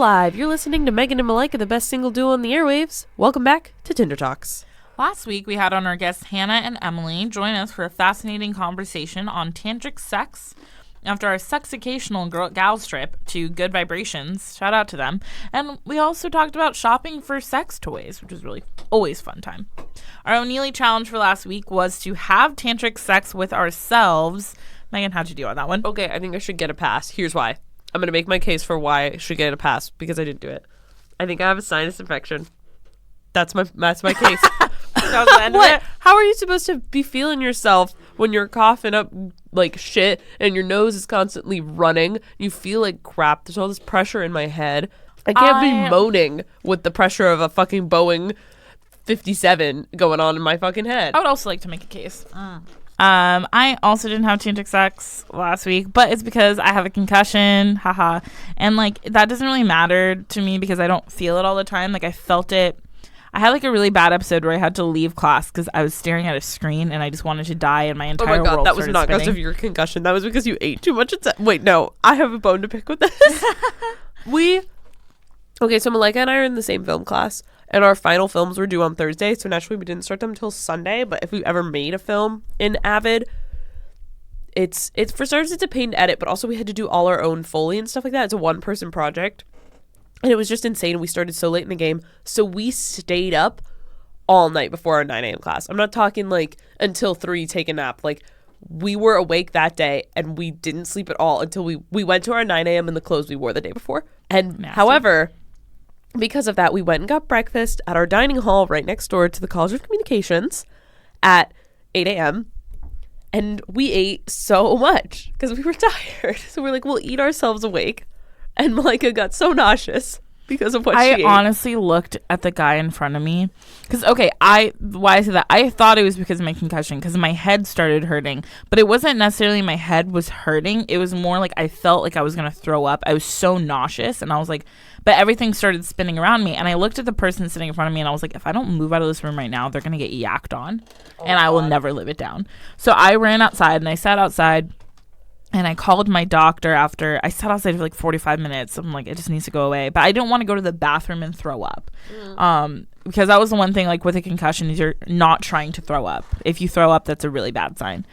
live. You're listening to Megan and Malika, the best single duo on the airwaves. Welcome back to Tinder Talks. Last week, we had on our guests Hannah and Emily join us for a fascinating conversation on tantric sex. After our sexicational gals trip to Good Vibrations, shout out to them. And we also talked about shopping for sex toys, which is really always fun time. Our O'Neilly challenge for last week was to have tantric sex with ourselves. Megan, how'd you do on that one? Okay, I think I should get a pass. Here's why. I'm going to make my case for why I should get a pass because I didn't do it. I think I have a sinus infection. That's my case. That was the end of it? How are you supposed to be feeling yourself when you're coughing up like shit and your nose is constantly running? You feel like crap. There's all this pressure in my head. I can't be moaning with the pressure of a fucking Boeing 57 going on in my fucking head. I would also like to make a case. I also didn't have tantric sex last week, but it's because I have a concussion, haha. And like that doesn't really matter to me because I don't feel it all the time. Like I felt it. I had like a really bad episode where I had to leave class because I was staring at a screen and I just wanted to die and my entire world that was not because of your concussion. That was because you ate too much. Wait, no, I have a bone to pick with this. Okay, so Malika and I are in the same film class, and our final films were due on Thursday, so naturally we didn't start them until Sunday. But if we ever made a film in Avid, it's for starters, it's a pain to edit, but also we had to do all our own Foley and stuff like that. It's a one-person project. And it was just insane. We started so late in the game. So we stayed up all night before our 9 a.m. class. I'm not talking like until 3, take a nap. Like we were awake that day and we didn't sleep at all until we went to our 9 a.m. in the clothes we wore the day before. And Nasty. However, because of that, we went and got breakfast at our dining hall right next door to the College of Communications at 8 a.m. And we ate so much because we were tired. So we're like, we'll eat ourselves awake. And Malika got so nauseous because of what she ate. I honestly looked at the guy in front of me. Because, okay, why I said that, I thought it was because of my concussion. Because my head started hurting. But it wasn't necessarily my head was hurting. It was more like I felt like I was going to throw up. I was so nauseous. And I was like, but everything started spinning around me. And I looked at the person sitting in front of me. And I was like, if I don't move out of this room right now, they're going to get yacked on. And I will never live it down. So I ran outside and I sat outside. And I called my doctor after I sat outside for like 45 minutes. I'm like, it just needs to go away. But I didn't want to go to the bathroom and throw up. Because that was the one thing, like with a concussion, is you're not trying to throw up. If you throw up, that's a really bad sign.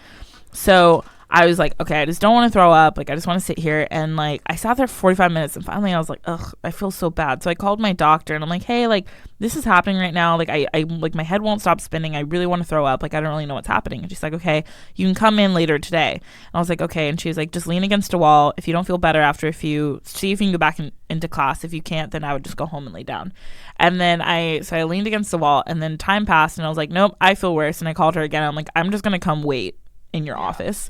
So I was like, okay, I just don't want to throw up. Like, I just want to sit here. And like, I sat there for 45 minutes and finally I was like, ugh, I feel so bad. So I called my doctor and I'm like, hey, like, this is happening right now. Like, I like, my head won't stop spinning. I really want to throw up. Like, I don't really know what's happening. And she's like, okay, you can come in later today. And I was like, okay. And she was like, just lean against a wall. If you don't feel better after see if you can go back into class. If you can't, then I would just go home and lay down. And then I leaned against the wall and then time passed and I was like, nope, I feel worse. And I called her again. I'm like, I'm just going to come wait in your office.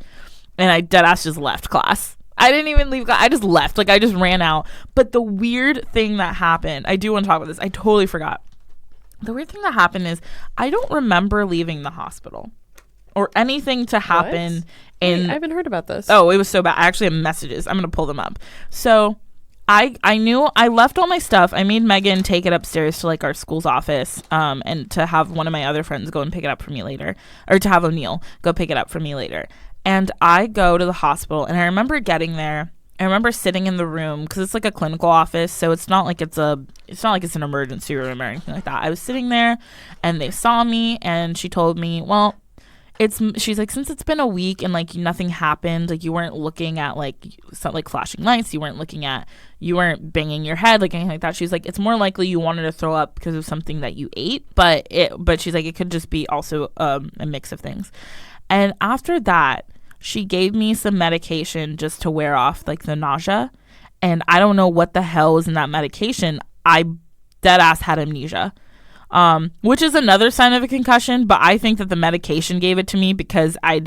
And I deadass just left class. I didn't even leave class. I just left. Like, I just ran out. But the weird thing that happened, I do want to talk about this. I totally forgot. The weird thing that happened is I don't remember leaving the hospital or anything to happen. I haven't heard about this. Oh, it was so bad. I actually have messages. I'm going to pull them up. So I knew I left all my stuff. I made Megan take it upstairs to like our school's office and to have one of my other friends go and pick it up for me later. Or to have O'Neill go pick it up for me later. And I go to the hospital, and I remember getting there. I remember sitting in the room because it's like a clinical office, so it's not like it's an emergency room or anything like that. I was sitting there, and they saw me, and she told me, well, she's like, since it's been a week and like nothing happened, like you weren't looking at like flashing lights, you weren't banging your head, like anything like that. She's like, it's more likely you wanted to throw up because of something that you ate, but she's like, it could just be also a mix of things. And after that, she gave me some medication just to wear off like the nausea. And I don't know what the hell was in that medication. I dead ass had amnesia, which is another sign of a concussion. But I think that the medication gave it to me because I've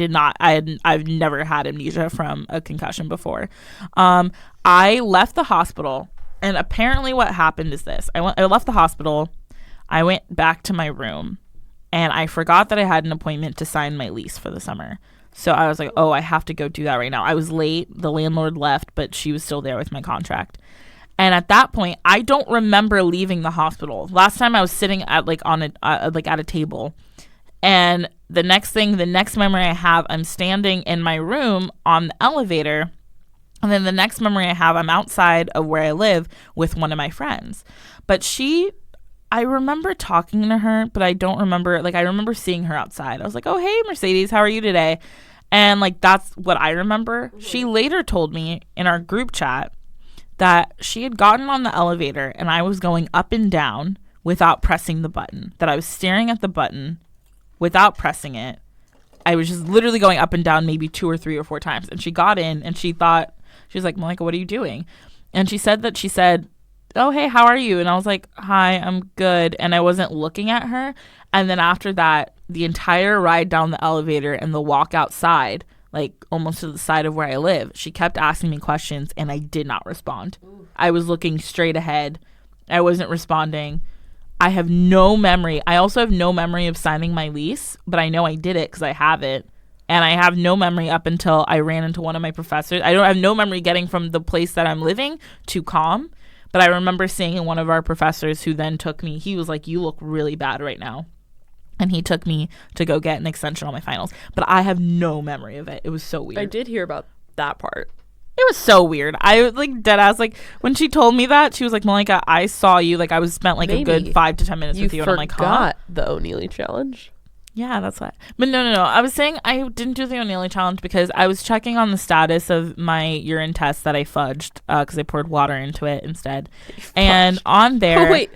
never had amnesia from a concussion before. I left the hospital, and apparently what happened is this. I left the hospital. I went back to my room. And I forgot that I had an appointment to sign my lease for the summer. So I was like, oh, I have to go do that right now. I was late. The landlord left, but she was still there with my contract. And at that point, I don't remember leaving the hospital. Last time I was sitting at at a table. And the next memory I have, I'm standing in my room on the elevator. And then the next memory I have, I'm outside of where I live with one of my friends. But I remember talking to her, but I don't remember, like, I remember seeing her outside. I was like, oh, hey, Mercedes, how are you today? And, like, that's what I remember. Mm-hmm. She later told me in our group chat that she had gotten on the elevator and I was going up and down without pressing the button, that I was staring at the button without pressing it. I was just literally going up and down maybe 2 or 3 or 4 times. And she got in and she was like, Malika, what are you doing? And she said, oh, hey, how are you? And I was like, hi, I'm good. And I wasn't looking at her. And then after that, the entire ride down the elevator and the walk outside, like almost to the side of where I live, she kept asking me questions and I did not respond. Ooh. I was looking straight ahead. I wasn't responding. I have no memory. I also have no memory of signing my lease, but I know I did it because I have it. And I have no memory up until I ran into one of my professors. I don't have no memory getting from the place that I'm living to COM. But I remember seeing one of our professors who then took me. He was like, you look really bad right now. And he took me to go get an extension on my finals. But I have no memory of it. It was so weird. I did hear about that part. It was so weird. I was like dead ass. Like when she told me that, she was like, Malika, I saw you. Like I was spent like a good 5 to 10 minutes with you. And I'm like, huh? You forgot the O'Neilly challenge. Yeah, that's why. But no. I was saying I didn't do the O'Neilly challenge because I was checking on the status of my urine test that I fudged because I poured water into it instead. And on there... Oh, wait.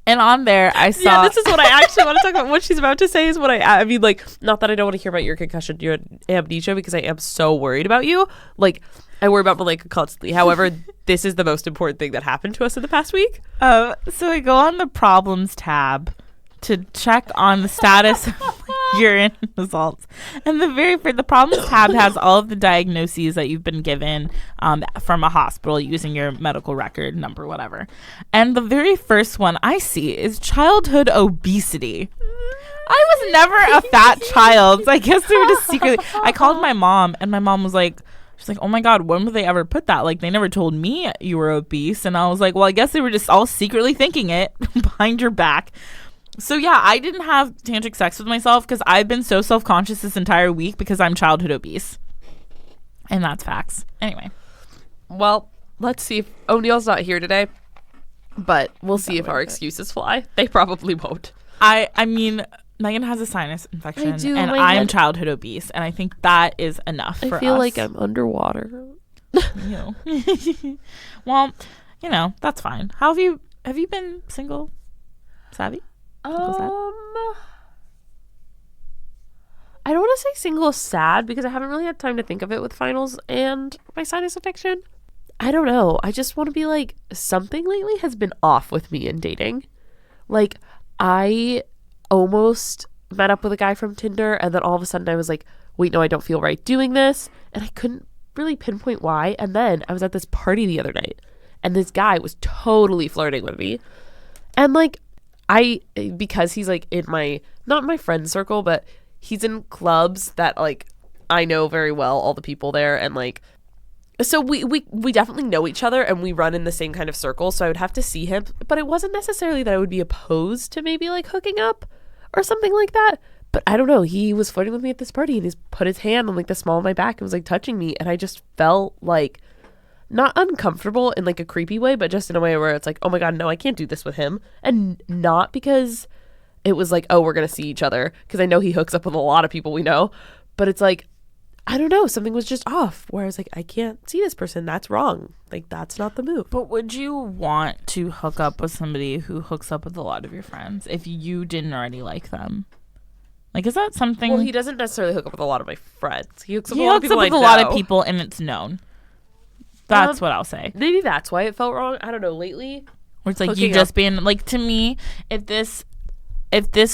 And on there, I saw... Yeah, this is what I actually want to talk about. What she's about to say is what I mean, like, not that I don't want to hear about your concussion, your amnesia, because I am so worried about you. Like, I worry about Malika constantly. However, this is the most important thing that happened to us in the past week. So I go on the problems tab to check on the status of urine results. And the problems tab has all of the diagnoses that you've been given from a hospital using your medical record number, whatever. And the very first one I see is childhood obesity. I was never a fat child. So I guess they were just secretly... I called my mom and my mom was like, she's like, oh my God, when would they ever put that? Like, they never told me you were obese. And I was like, well, I guess they were just all secretly thinking it behind your back. So yeah, I didn't have tantric sex with myself because I've been so self-conscious this entire week because I'm childhood obese. And that's facts. Anyway. Well, let's see if O'Neill's not here today. But we'll see if our excuses fly. They probably won't. I mean, Megan has a sinus infection. I do, and I'm childhood obese. And I think that is enough for us. I feel like I'm underwater. Well, that's fine. How have you been single, Savvy? I don't want to say single sad because I haven't really had time to think of it with finals and my sinus infection. I don't know. I just want to be like, something lately has been off with me in dating. Like, I almost met up with a guy from Tinder and then all of a sudden I was like, wait, no, I don't feel right doing this. And I couldn't really pinpoint why. And then I was at this party the other night and this guy was totally flirting with me. And like, because he's like in not my friend circle, but he's in clubs that like I know very well, all the people there, and like so we definitely know each other and we run in the same kind of circle, so I would have to see him, but it wasn't necessarily that I would be opposed to maybe like hooking up or something like that. But I don't know, he was flirting with me at this party and he's put his hand on like the small of my back and was like touching me, and I just felt like not uncomfortable in like a creepy way, but just in a way where it's like, oh my God, no, I can't do this with him. And not because it was like, oh, we're going to see each other, because I know he hooks up with a lot of people we know, but it's like, I don't know, something was just off where I was like, I can't see this person. That's wrong. Like, that's not the move. But would you want to hook up with somebody who hooks up with a lot of your friends if you didn't already like them? Like, is that something? Well, he doesn't necessarily hook up with a lot of my friends. He hooks up with a lot of people and it's known. That's what I'll say. Maybe that's why it felt wrong. I don't know. Lately, where it's like you just being like, to me, if this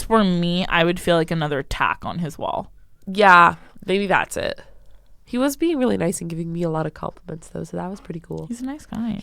were me, I would feel like another tack on his wall. Yeah, maybe that's it. He was being really nice and giving me a lot of compliments though, so that was pretty cool. He's a nice guy.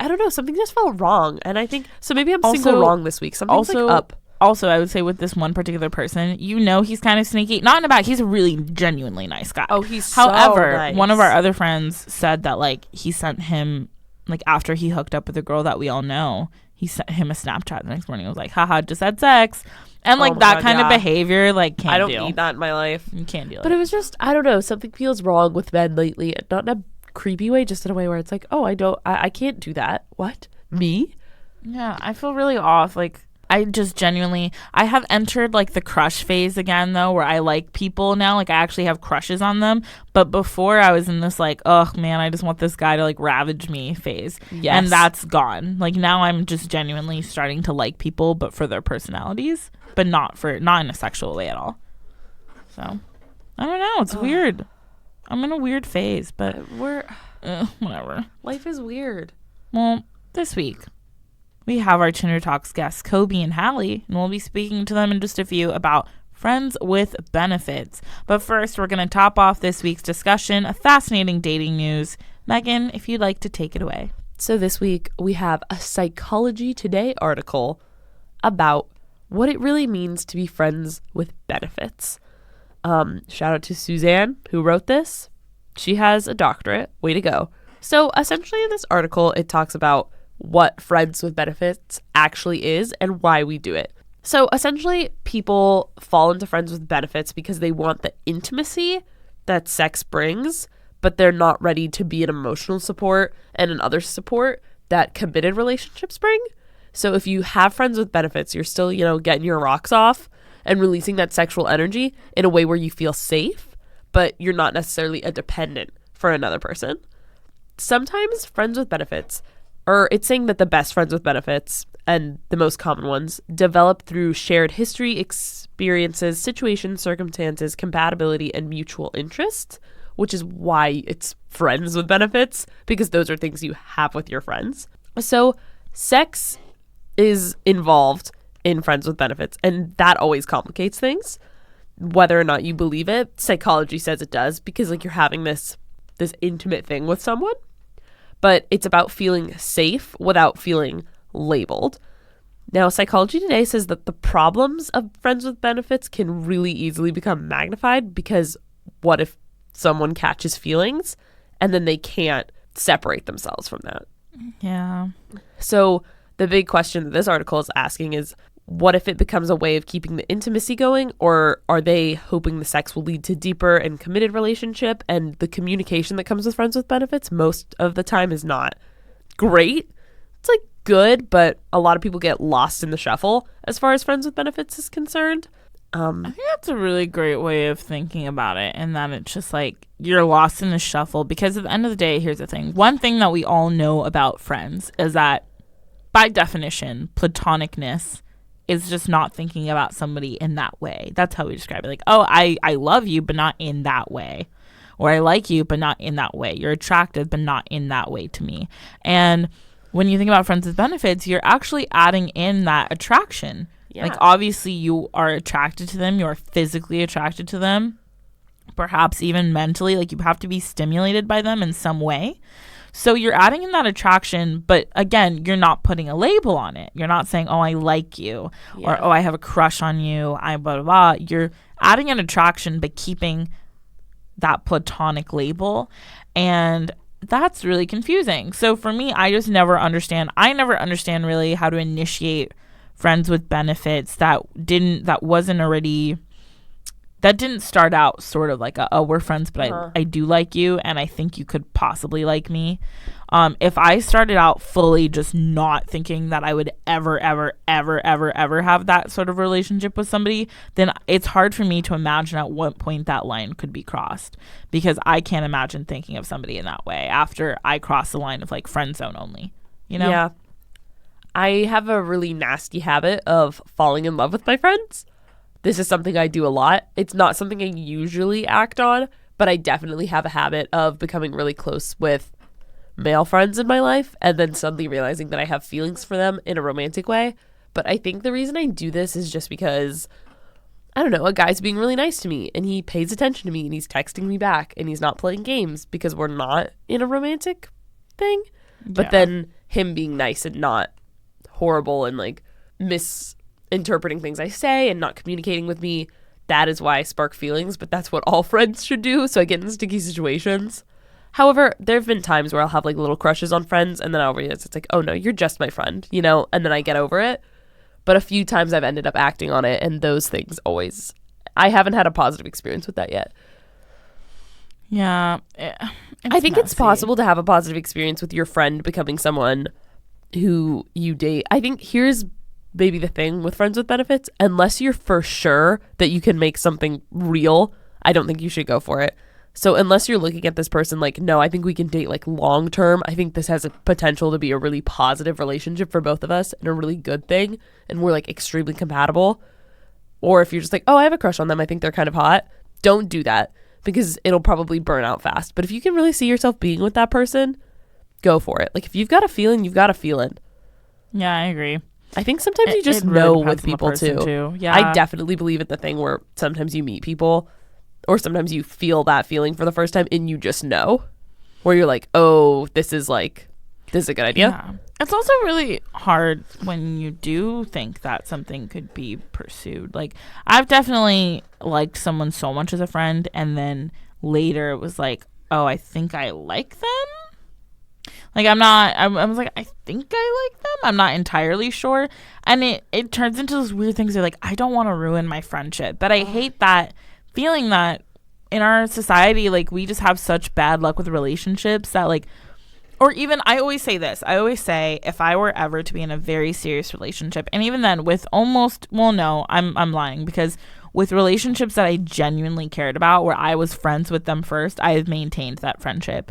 I don't know. Something just felt wrong, and I think so. Maybe I'm single wrong this week. Something's like up. Also, I would say with this one particular person, he's kind of sneaky. Not in a bad. He's a really genuinely nice guy. Oh, he's However, so nice. One of our other friends said that like he sent him, like after he hooked up with a girl that we all know, he sent him a Snapchat the next morning. It was like, haha, just had sex. And Oh like my that God, kind of yeah. behavior, like can't I don't deal. need that in my life. You can't deal. But it was just, I don't know, something feels wrong with men lately. Not in a creepy way, just in a way where it's like, oh, I can't do that. What? Me? Yeah, I feel really off. Like, I just genuinely, I have entered like the crush phase again, though, where I like people now. Like, I actually have crushes on them. But before, I was in this like, oh man, I just want this guy to like ravage me phase. Yes. And that's gone. Like, now I'm just genuinely starting to like people, but for their personalities, but not in a sexual way at all. So, I don't know. It's weird. I'm in a weird phase, but whatever. Life is weird. Well, this week, we have our Tinder Talks guests, Kobi and Hali, and we'll be speaking to them in just a few about friends with benefits. But first, we're going to top off this week's discussion of fascinating dating news. Megan, if you'd like to take it away. So this week, we have a Psychology Today article about what it really means to be friends with benefits. Shout out to Suzanne, who wrote this. She has a doctorate. Way to go. So essentially in this article, it talks about what friends with benefits actually is and why we do it. So essentially, people fall into friends with benefits because they want the intimacy that sex brings, but they're not ready to be an emotional support and an other support that committed relationships bring. So if you have friends with benefits, you're still, getting your rocks off and releasing that sexual energy in a way where you feel safe, but you're not necessarily a dependent for another person. Sometimes friends with benefits, or it's saying that the best friends with benefits and the most common ones develop through shared history, experiences, situations, circumstances, compatibility, and mutual interests, which is why it's friends with benefits, because those are things you have with your friends. So sex is involved in friends with benefits, and that always complicates things. Whether or not you believe it, psychology says it does, because like you're having this intimate thing with someone, but it's about feeling safe without feeling labeled. Now, Psychology Today says that the problems of friends with benefits can really easily become magnified, because what if someone catches feelings and then they can't separate themselves from that? Yeah. So the big question that this article is asking is, what if it becomes a way of keeping the intimacy going, or are they hoping the sex will lead to deeper and committed relationship? And the communication that comes with friends with benefits most of the time is not great. It's like good, but a lot of people get lost in the shuffle as far as friends with benefits is concerned. I think that's a really great way of thinking about it, and that it's just like you're lost in the shuffle, because at the end of the day, here's the thing. One thing that we all know about friends is that by definition, platonicness is just not thinking about somebody in that way. That's how we describe it. Like, oh, I love you, but not in that way. Or I like you, but not in that way. You're attractive, but not in that way to me. And when you think about friends with benefits, you're actually adding in that attraction. Yeah. Like, obviously, you are attracted to them. You're physically attracted to them. Perhaps even mentally. Like, you have to be stimulated by them in some way. So you're adding in that attraction, but again, you're not putting a label on it. You're not saying, oh, I like you, or, oh, I have a crush on you, I blah, blah, blah. You're adding an attraction, but keeping that platonic label. And that's really confusing. So for me, I never understand really how to initiate friends with benefits that didn't start out sort of like we're friends, but I do like you, and I think you could possibly like me. If I started out fully just not thinking that I would ever have that sort of relationship with somebody, then it's hard for me to imagine at what point that line could be crossed, because I can't imagine thinking of somebody in that way after I cross the line of like friend zone only, Yeah. I have a really nasty habit of falling in love with my friends. This is something I do a lot. It's not something I usually act on, but I definitely have a habit of becoming really close with male friends in my life and then suddenly realizing that I have feelings for them in a romantic way. But I think the reason I do this is just because, I don't know, a guy's being really nice to me and he pays attention to me and he's texting me back and he's not playing games because we're not in a romantic thing. But then him being nice and not horrible and like misinterpreting things I say and not communicating with me, that is why I spark feelings, but that's what all friends should do, so I get in sticky situations. However, there have been times where I'll have like little crushes on friends and then I'll realize it's like, oh no, you're just my friend, and then I get over it. But a few times I've ended up acting on it, and those things always, I haven't had a positive experience with that yet. Yeah. I think it's possible to have a positive experience with your friend becoming someone who you date. I think here's maybe the thing with friends with benefits. Unless you're for sure that you can make something real, I don't think you should go for it. So unless you're looking at this person like, no, I think we can date like long term, I think this has a potential to be a really positive relationship for both of us and a really good thing, and we're like extremely compatible. Or if you're just like, oh, I have a crush on them, I think they're kind of hot, don't do that, because it'll probably burn out fast. But if you can really see yourself being with that person, go for it. Like if you've got a feeling, you've got a feeling. Yeah, I agree. I think sometimes you just know with people too. Yeah. I definitely believe in the thing where sometimes you meet people or sometimes you feel that feeling for the first time and you just know, where you're like, oh, this is a good idea. Yeah. It's also really hard when you do think that something could be pursued. Like, I've definitely liked someone so much as a friend, and then later it was like, oh, I think I like them. Like, I was like, I think I like them. I'm not entirely sure. And it turns into those weird things. They're like, I don't want to ruin my friendship. But I hate that feeling that in our society, like, we just have such bad luck with relationships that, like, or even, I always say this. I always say, if I were ever to be in a very serious relationship, and even then with almost, well, no, I'm lying, because with relationships that I genuinely cared about, where I was friends with them first, I have maintained that friendship.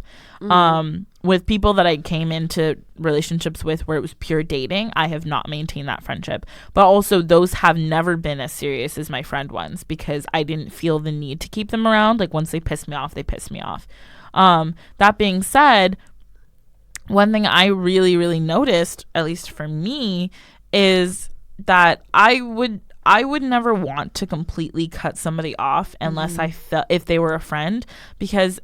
With people that I came into relationships with where it was pure dating, I have not maintained that friendship. But also, those have never been as serious as my friend ones, because I didn't feel the need to keep them around. Like, once they pissed me off, they pissed me off. That being said, one thing I really, really noticed, at least for me, is that I would never want to completely cut somebody off unless I felt, if they were a friend, because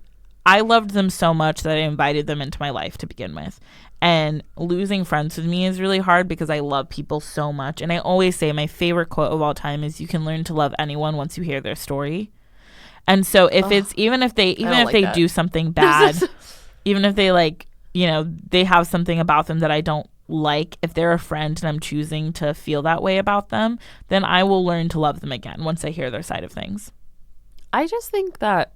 I loved them so much that I invited them into my life to begin with. And losing friends with me is really hard because I love people so much. And I always say my favorite quote of all time is, you can learn to love anyone once you hear their story. And so if it's, even if they do something bad, even if they like, you know, they have something about them that I don't like, if they're a friend and I'm choosing to feel that way about them, then I will learn to love them again once I hear their side of things. I just think that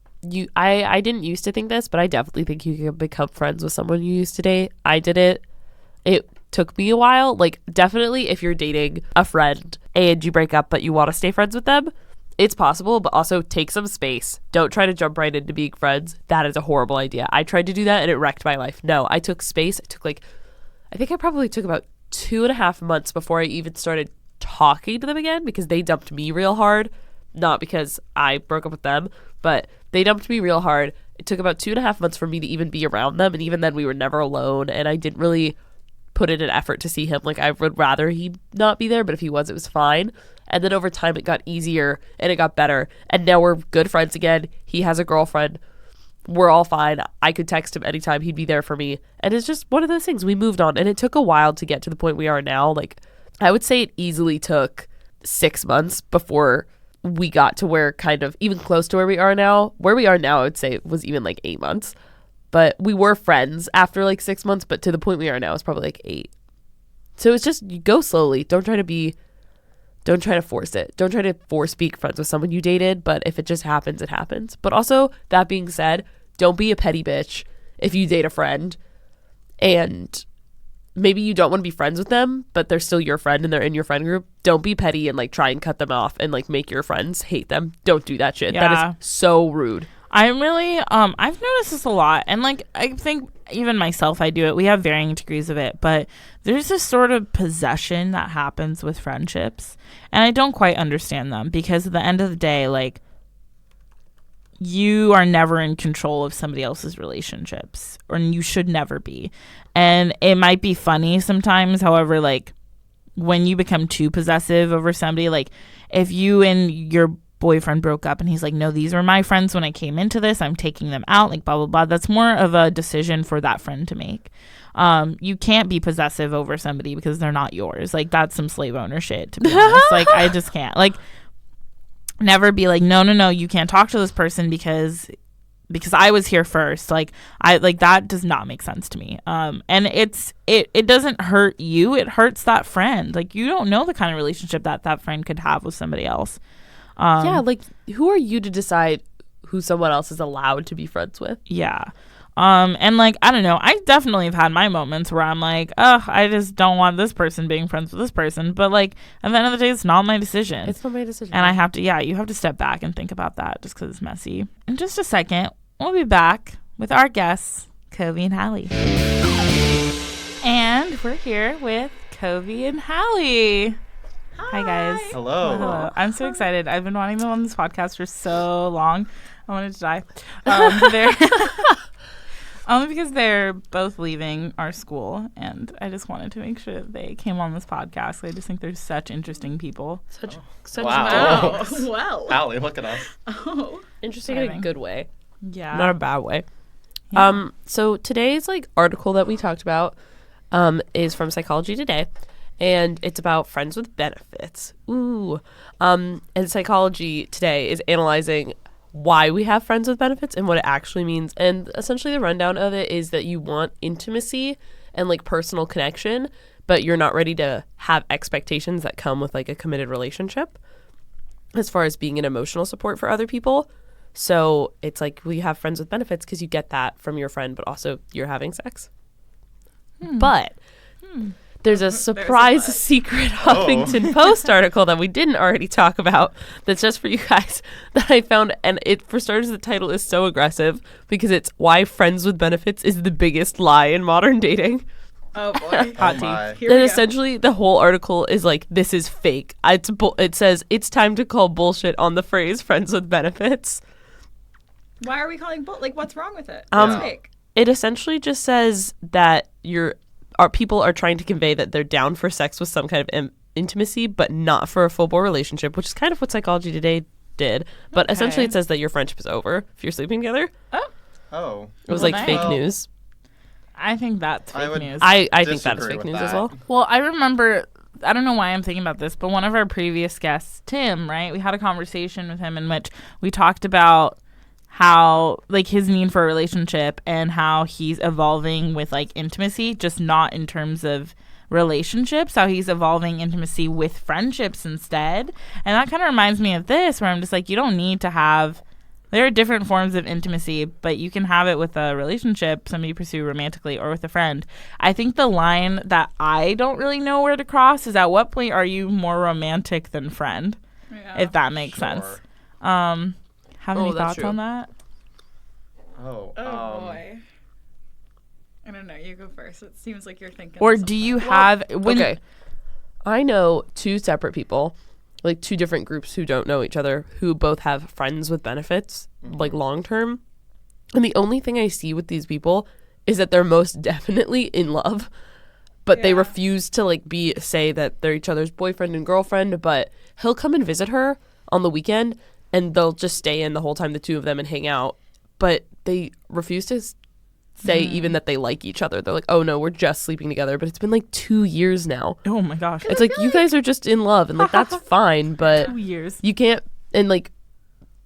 I didn't used to think this, but I definitely think you can become friends with someone you used to date. I did it. It took me a while. Like, definitely if you're dating a friend and you break up but you want to stay friends with them, it's possible, but also take some space. Don't try to jump right into being friends. That is a horrible idea. I tried to do that and it wrecked my life. No, I took space. I think I probably took about 2.5 months before I even started talking to them again, because they dumped me real hard. Not because I broke up with them, but they dumped me real hard. It took about 2.5 months for me to even be around them. And even then we were never alone. And I didn't really put in an effort to see him. Like, I would rather he not be there, but if he was, it was fine. And then over time it got easier and it got better. And now we're good friends again. He has a girlfriend. We're all fine. I could text him anytime. He'd be there for me. And it's just one of those things. We moved on. And it took a while to get to the point we are now. Like, I would say it easily took 6 months before we got to where, kind of even close to where we are now. Where we are now, I would say it was even like 8 months. But we were friends after like 6 months. But to the point we are now is probably like 8. So it's just, you go slowly. Don't try to force it. Don't try to force being friends with someone you dated. But if it just happens, it happens. But also, that being said, don't be a petty bitch if you date a friend and maybe you don't want to be friends with them, but they're still your friend and they're in your friend group. Don't be petty and like try and cut them off and like make your friends hate them. Don't do that shit. Yeah. That is so rude. I'm really, I've noticed this a lot. And like, I think even myself, I do it. We have varying degrees of it, but there's this sort of possession that happens with friendships. And I don't quite understand them, because at the end of the day, like, you are never in control of somebody else's relationships, or you should never be. And it might be funny sometimes. However, like, when you become too possessive over somebody, like if you and your boyfriend broke up and he's like, no, these were my friends when I came into this, I'm taking them out, like blah blah blah, that's more of a decision for that friend to make. You can't be possessive over somebody because they're not yours. Like, that's some slave owner shit, to be honest. Like, I just can't. Like, never be like, no, you can't talk to this person because because I was here first. Like that does not make sense to me. And it doesn't hurt you. It hurts that friend. Like, you don't know the kind of relationship that friend could have with somebody else. Yeah, like, who are you to decide who someone else is allowed to be friends with? Yeah. And like, I don't know, I definitely have had my moments where I'm like, oh, I just don't want this person being friends with this person. But like, at the end of the day, it's not my decision. It's not my decision. And I have to, you have to step back and think about that just because it's messy. In just a second, we'll be back with our guests, Kobi and Hali. And we're here with Kobi and Hali. Hi guys. Hello. Hello. I'm so excited. I've been wanting them on this podcast for so long. I wanted to die. They're only because they're both leaving our school, and I just wanted to make sure that they came on this podcast. I just think they're such interesting people. Such Wow. Well. Hali, look at us. Oh. interesting in a good way. Yeah. Not a bad way. Yeah. So today's like article that we talked about is from Psychology Today, and it's about friends with benefits. Ooh. And Psychology Today is analyzing why we have friends with benefits and what it actually means. And essentially the rundown of it is that you want intimacy and like personal connection, but you're not ready to have expectations that come with like a committed relationship as far as being an emotional support for other people. So it's like we have friends with benefits because you get that from your friend, but also you're having sex. But there's a surprise secret Huffington Post article that we didn't already talk about that's just for you guys that I found. And it, for starters, the title is so aggressive because it's why friends with benefits is the biggest lie in modern dating. Oh boy. Hot my. tea. Here we And go. essentially the whole article is like, this is fake. It says it's time to call bullshit on the phrase friends with benefits. Why are we calling like what's wrong with it? Um, It's fake. It essentially just says that people are trying to convey that they're down for sex with some kind of intimacy, but not for a full-blown relationship, which is kind of what Psychology Today did. But essentially it says that your friendship is over if you're sleeping together. Oh. It was Well, like fake nice. news. I think that's fake I would- news. I think that is Disagree fake with news as that. well. Well, I remember, I don't know why I'm thinking about this, but one of our previous guests, Tim, right? We had a conversation with him in which we talked about how, like, his need for a relationship and how he's evolving with, like, intimacy, just not in terms of relationships, how he's evolving intimacy with friendships instead. And that kind of reminds me of this, where I'm just like, you don't need to have, there are different forms of intimacy, but you can have it with a relationship, somebody you pursue romantically, or with a friend. I think the line that I don't really know where to cross is, at what point are you more romantic than friend, if that makes sense. Sure. Have any that's thoughts true. on that? Oh. Boy. I don't know. You go first. It seems like you're thinking. Or of do you something. have, when, Okay. I know two separate people, like two different groups who don't know each other, who both have friends with benefits, like long term. And the only thing I see with these people is that they're most definitely in love, but they Yeah. refuse to like say that they're each other's boyfriend and girlfriend. But he'll come and visit her on the weekend, and they'll just stay in the whole time, the two of them, and hang out. But they refuse to say even that they like each other. They're like, oh no, we're just sleeping together. But it's been like 2 years now. oh my gosh, It's like, you guys are just in love, and like that's fine, but 2 years. you can't, and like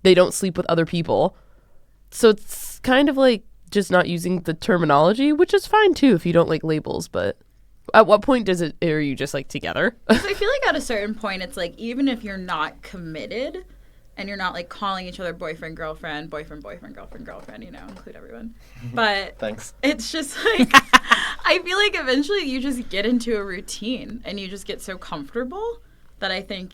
they don't sleep with other people. So it's kind of like just not using the terminology, which is fine too if you don't like labels. But at what point are you just like together? 'Cause I feel like at a certain point, it's like, even if you're not committed and you're not like calling each other boyfriend, girlfriend, boyfriend, girlfriend, girlfriend, you know, include everyone. But Thanks. it's just like, I feel like eventually you just get into a routine and you just get so comfortable that I think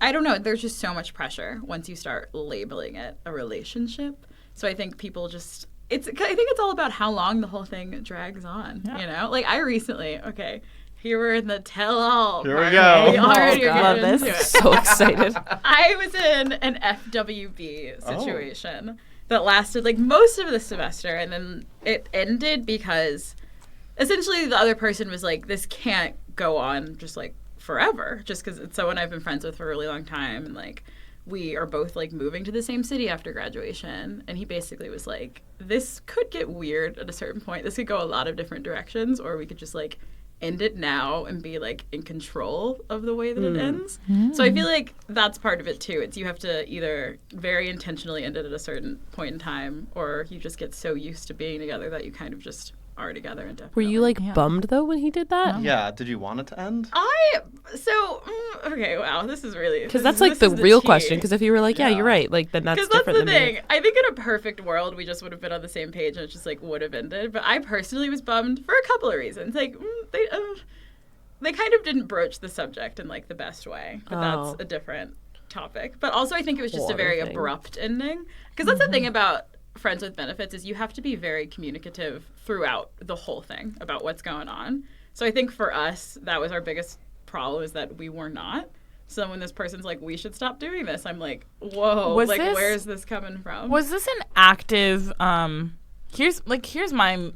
I don't know, there's just so much pressure once you start labeling it a relationship. So I think people just, I think it's all about how long the whole thing drags on, you know? Like I recently, here we're in the tell-all. Here we part. go. We already Oh, are love getting this. into it. So excited. I was in an FWB situation that lasted like most of the semester, and then it ended because essentially the other person was like, this can't go on just like forever, just because it's someone I've been friends with for a really long time, and like we are both like moving to the same city after graduation, and he basically was like, this could get weird at a certain point. This could go a lot of different directions, or we could just like end it now and be like in control of the way that it ends. So I feel like that's part of it too. It's you have to either very intentionally end it at a certain point in time, or you just get so used to being together that you kind of just are together indefinitely. Were you like bummed though when he did that? Yeah. Did you want it to end? Okay, wow, this is really Because that's like the real question. Because if you were like, yeah, you're right, like then that's because that's different the than thing. me. I think in a perfect world, we just would have been on the same page and it just like would have ended. But I personally was bummed for a couple of reasons. Like they kind of didn't broach the subject in like the best way. But that's a different topic. But also, I think it was just a very abrupt ending. Because that's the thing about Friends with Benefits is you have to be very communicative throughout the whole thing about what's going on. So I think for us, that was our biggest problem is that we were not. So when this person's like, we should stop doing this, I'm like, whoa, like where is this coming from? Was this an active here's my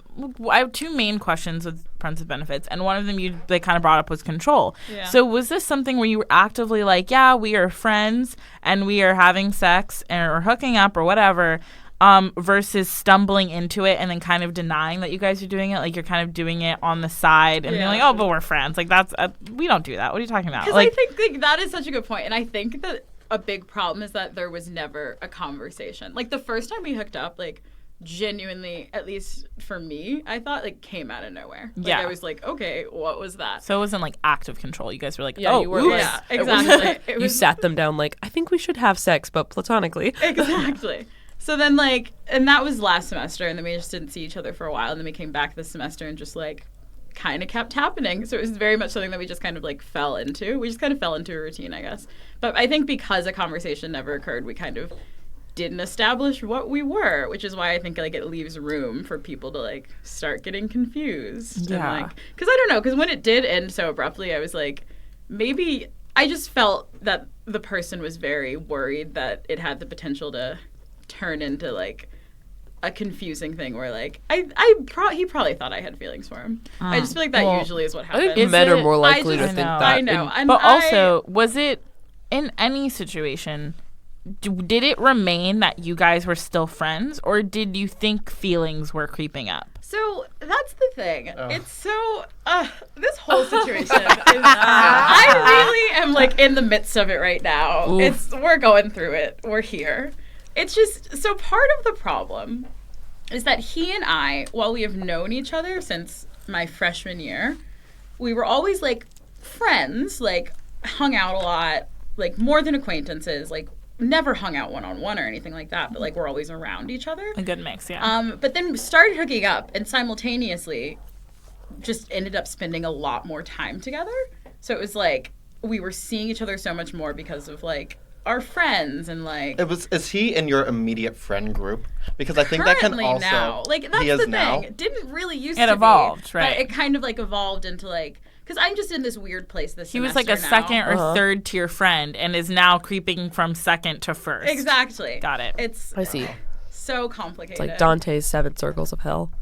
I have two main questions with Friends with Benefits, and one of them they kind of brought up was control. Yeah. So was this something where you were actively like, yeah, we are friends and we are having sex or hooking up or whatever, versus stumbling into it and then kind of denying that you guys are doing it? Like you're kind of doing it on the side and being like, oh, but we're friends. Like that's we don't do that. What are you talking about? Because I think like, that is such a good point. And I think that a big problem is that there was never a conversation. Like the first time we hooked up, like genuinely, at least for me, I thought like came out of nowhere. Like, I was like, okay, what was that? So it wasn't like active control. You guys were like, you were oops. Yeah, exactly. You sat them down like, I think we should have sex, but platonically. Exactly. So then, like, and that was last semester, and then we just didn't see each other for a while, and then we came back this semester and just, like, kind of kept happening. So it was very much something that we just kind of, like, fell into. We just kind of fell into a routine, I guess. But I think because a conversation never occurred, we kind of didn't establish what we were, which is why I think, like, it leaves room for people to, like, start getting confused. Yeah. And, like, because I don't know, because when it did end so abruptly, I was like, maybe I just felt that the person was very worried that it had the potential to turn into like a confusing thing where like he probably thought I had feelings for him. I just feel like that usually is what I happens. think men are more likely to think know. that. I know. But also, was it in any situation, did it remain that you guys were still friends, or did you think feelings were creeping up? So that's the thing. It's so this whole situation is I really am like in the midst of it right now. Oof. We're going through it. We're here. It's just, so part of the problem is that he and I, while we have known each other since my freshman year, we were always, like, friends, like, hung out a lot, like, more than acquaintances, like, never hung out one-on-one or anything like that, but, like, we're always around each other. A good mix, yeah. But then started hooking up and simultaneously just ended up spending a lot more time together. So it was, like, we were seeing each other so much more because of, like, our friends and like is he in your immediate friend group? Because I think that can also now. Like that's he is the thing. now. It didn't really used It to evolved, be, right? But it kind of like evolved into like because I'm just in this weird place this He was semester like a now. second or third tier friend and is now creeping from second to first. Exactly. Got it. It's I see. so complicated. It's like Dante's 7 circles of hell.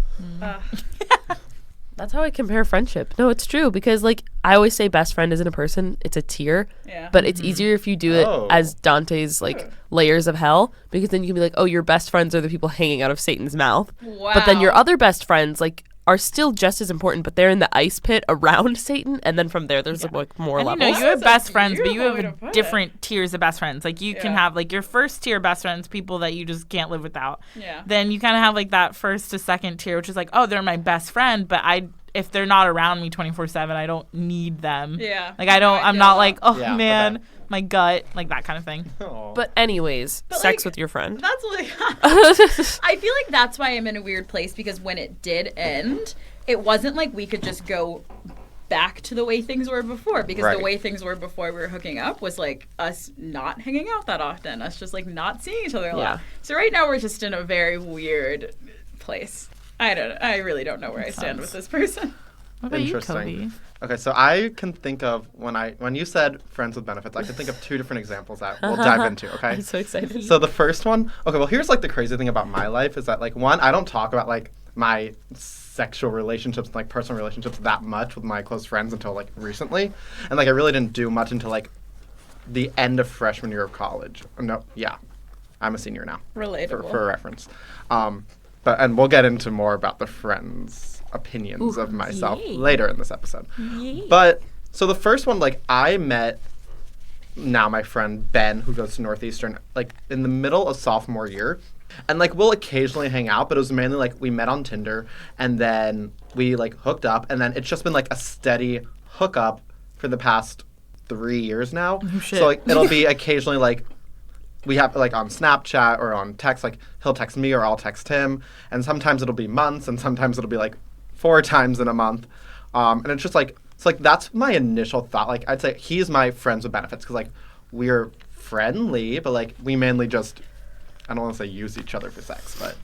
That's how I compare friendship. No, it's true because like I always say best friend isn't a person, it's a tier. Yeah. But it's easier if you do it as Dante's like layers of hell because then you can be like, "Oh, your best friends are the people hanging out of Satan's mouth." Wow. But then your other best friends like are still just as important, but they're in the ice pit around Satan and then from there there's like more And levels. you have That's best a friends, but you beautiful way to have put it. different tiers of best friends. Like you can Yeah. have like your first tier best friends, people that you just can't live without. Yeah. Then you kind of have like that first to second tier, which is like, oh, they're my best friend, but if they're not around me 24/7, I don't need them. Yeah. Like I don't. No, I I'm feel not that. like, oh Yeah, man, okay. my gut, like that kind of thing. Aw. But anyways, But, sex like, with your friend. That's like I feel like that's why I'm in a weird place because when it did end, it wasn't like we could just go back to the way things were before because Right. the way things were before we were hooking up was like us not hanging out that often, us just like not seeing each other a lot. Yeah. So right now we're just in a very weird place. I really don't know where I stand with this person. What about you, Interesting. Kobe? Okay, so I can think of when you said friends with benefits, I can think of two different examples that we'll dive into, okay? I'm so excited. So the first one, okay, well here's like the crazy thing about my life is that like one, I don't talk about like my sexual relationships, like personal relationships that much with my close friends until like recently. And like I really didn't do much until like the end of freshman year of college. No, yeah. I'm a senior now. Relatable. For reference. and we'll get into more about the friends' opinions of myself later in this episode. But so the first one, like, I met now my friend Ben, who goes to Northeastern, like in the middle of sophomore year. And like we'll occasionally hang out, but it was mainly like we met on Tinder and then we like hooked up, and then it's just been like a steady hookup for the past 3 years now. Oh, shit. So like it'll be occasionally like we have like on Snapchat or on text, like he'll text me or I'll text him, and sometimes it'll be months and sometimes it'll be like 4 times in a month. And it's just like, it's like that's my initial thought. Like I'd say he's my friends with benefits because like we're friendly, but like we mainly just, I don't want to say use each other for sex, but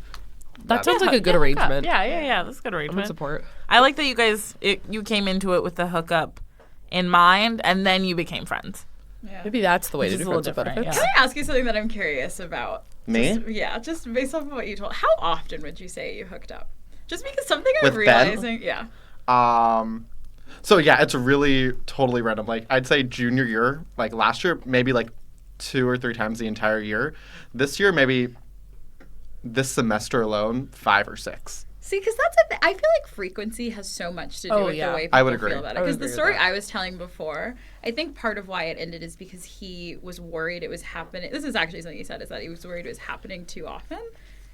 That sounds like a good arrangement. Yeah. That's a good I'm arrangement. in support. I like that you guys, you came into it with the hookup in mind, and then you became friends. Yeah. Maybe that's the way Which to is do a friends little with different, benefits. Can I ask you something that I'm curious about? Me? Just based off of what you told. How often would you say you hooked up? Just because something I'm With Ben? realizing. Yeah. So yeah, it's really totally random. Like I'd say junior year, like last year, maybe like 2 or 3 times the entire year. This year, maybe this semester alone, 5 or 6. See, because that's a I feel like frequency has so much to do Oh, with yeah. the way people I would agree. feel about it. I would Because the agree with story that. I was telling before, I think part of why it ended is because he was worried it was happening. This is actually something he said, is that he was worried it was happening too often.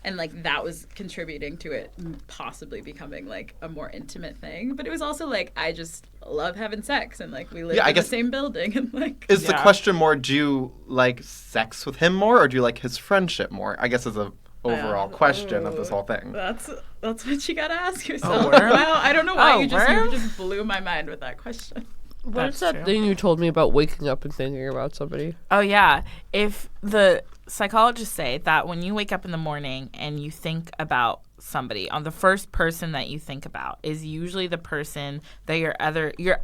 And, like, that was contributing to it possibly becoming, like, a more intimate thing. But it was also, like, I just love having sex. And, like, we live in the same building. And, like... Is the question more, do you like sex with him more or do you like his friendship more? I guess is a overall question of this whole thing. That's what you gotta ask yourself. worm? Wow, I don't know why you worm? just blew my mind with that question. What's That's that true. thing you told me about waking up and thinking about somebody? Oh, yeah. If the psychologists say that when you wake up in the morning and you think about somebody, on the first person that you think about is usually the person that you're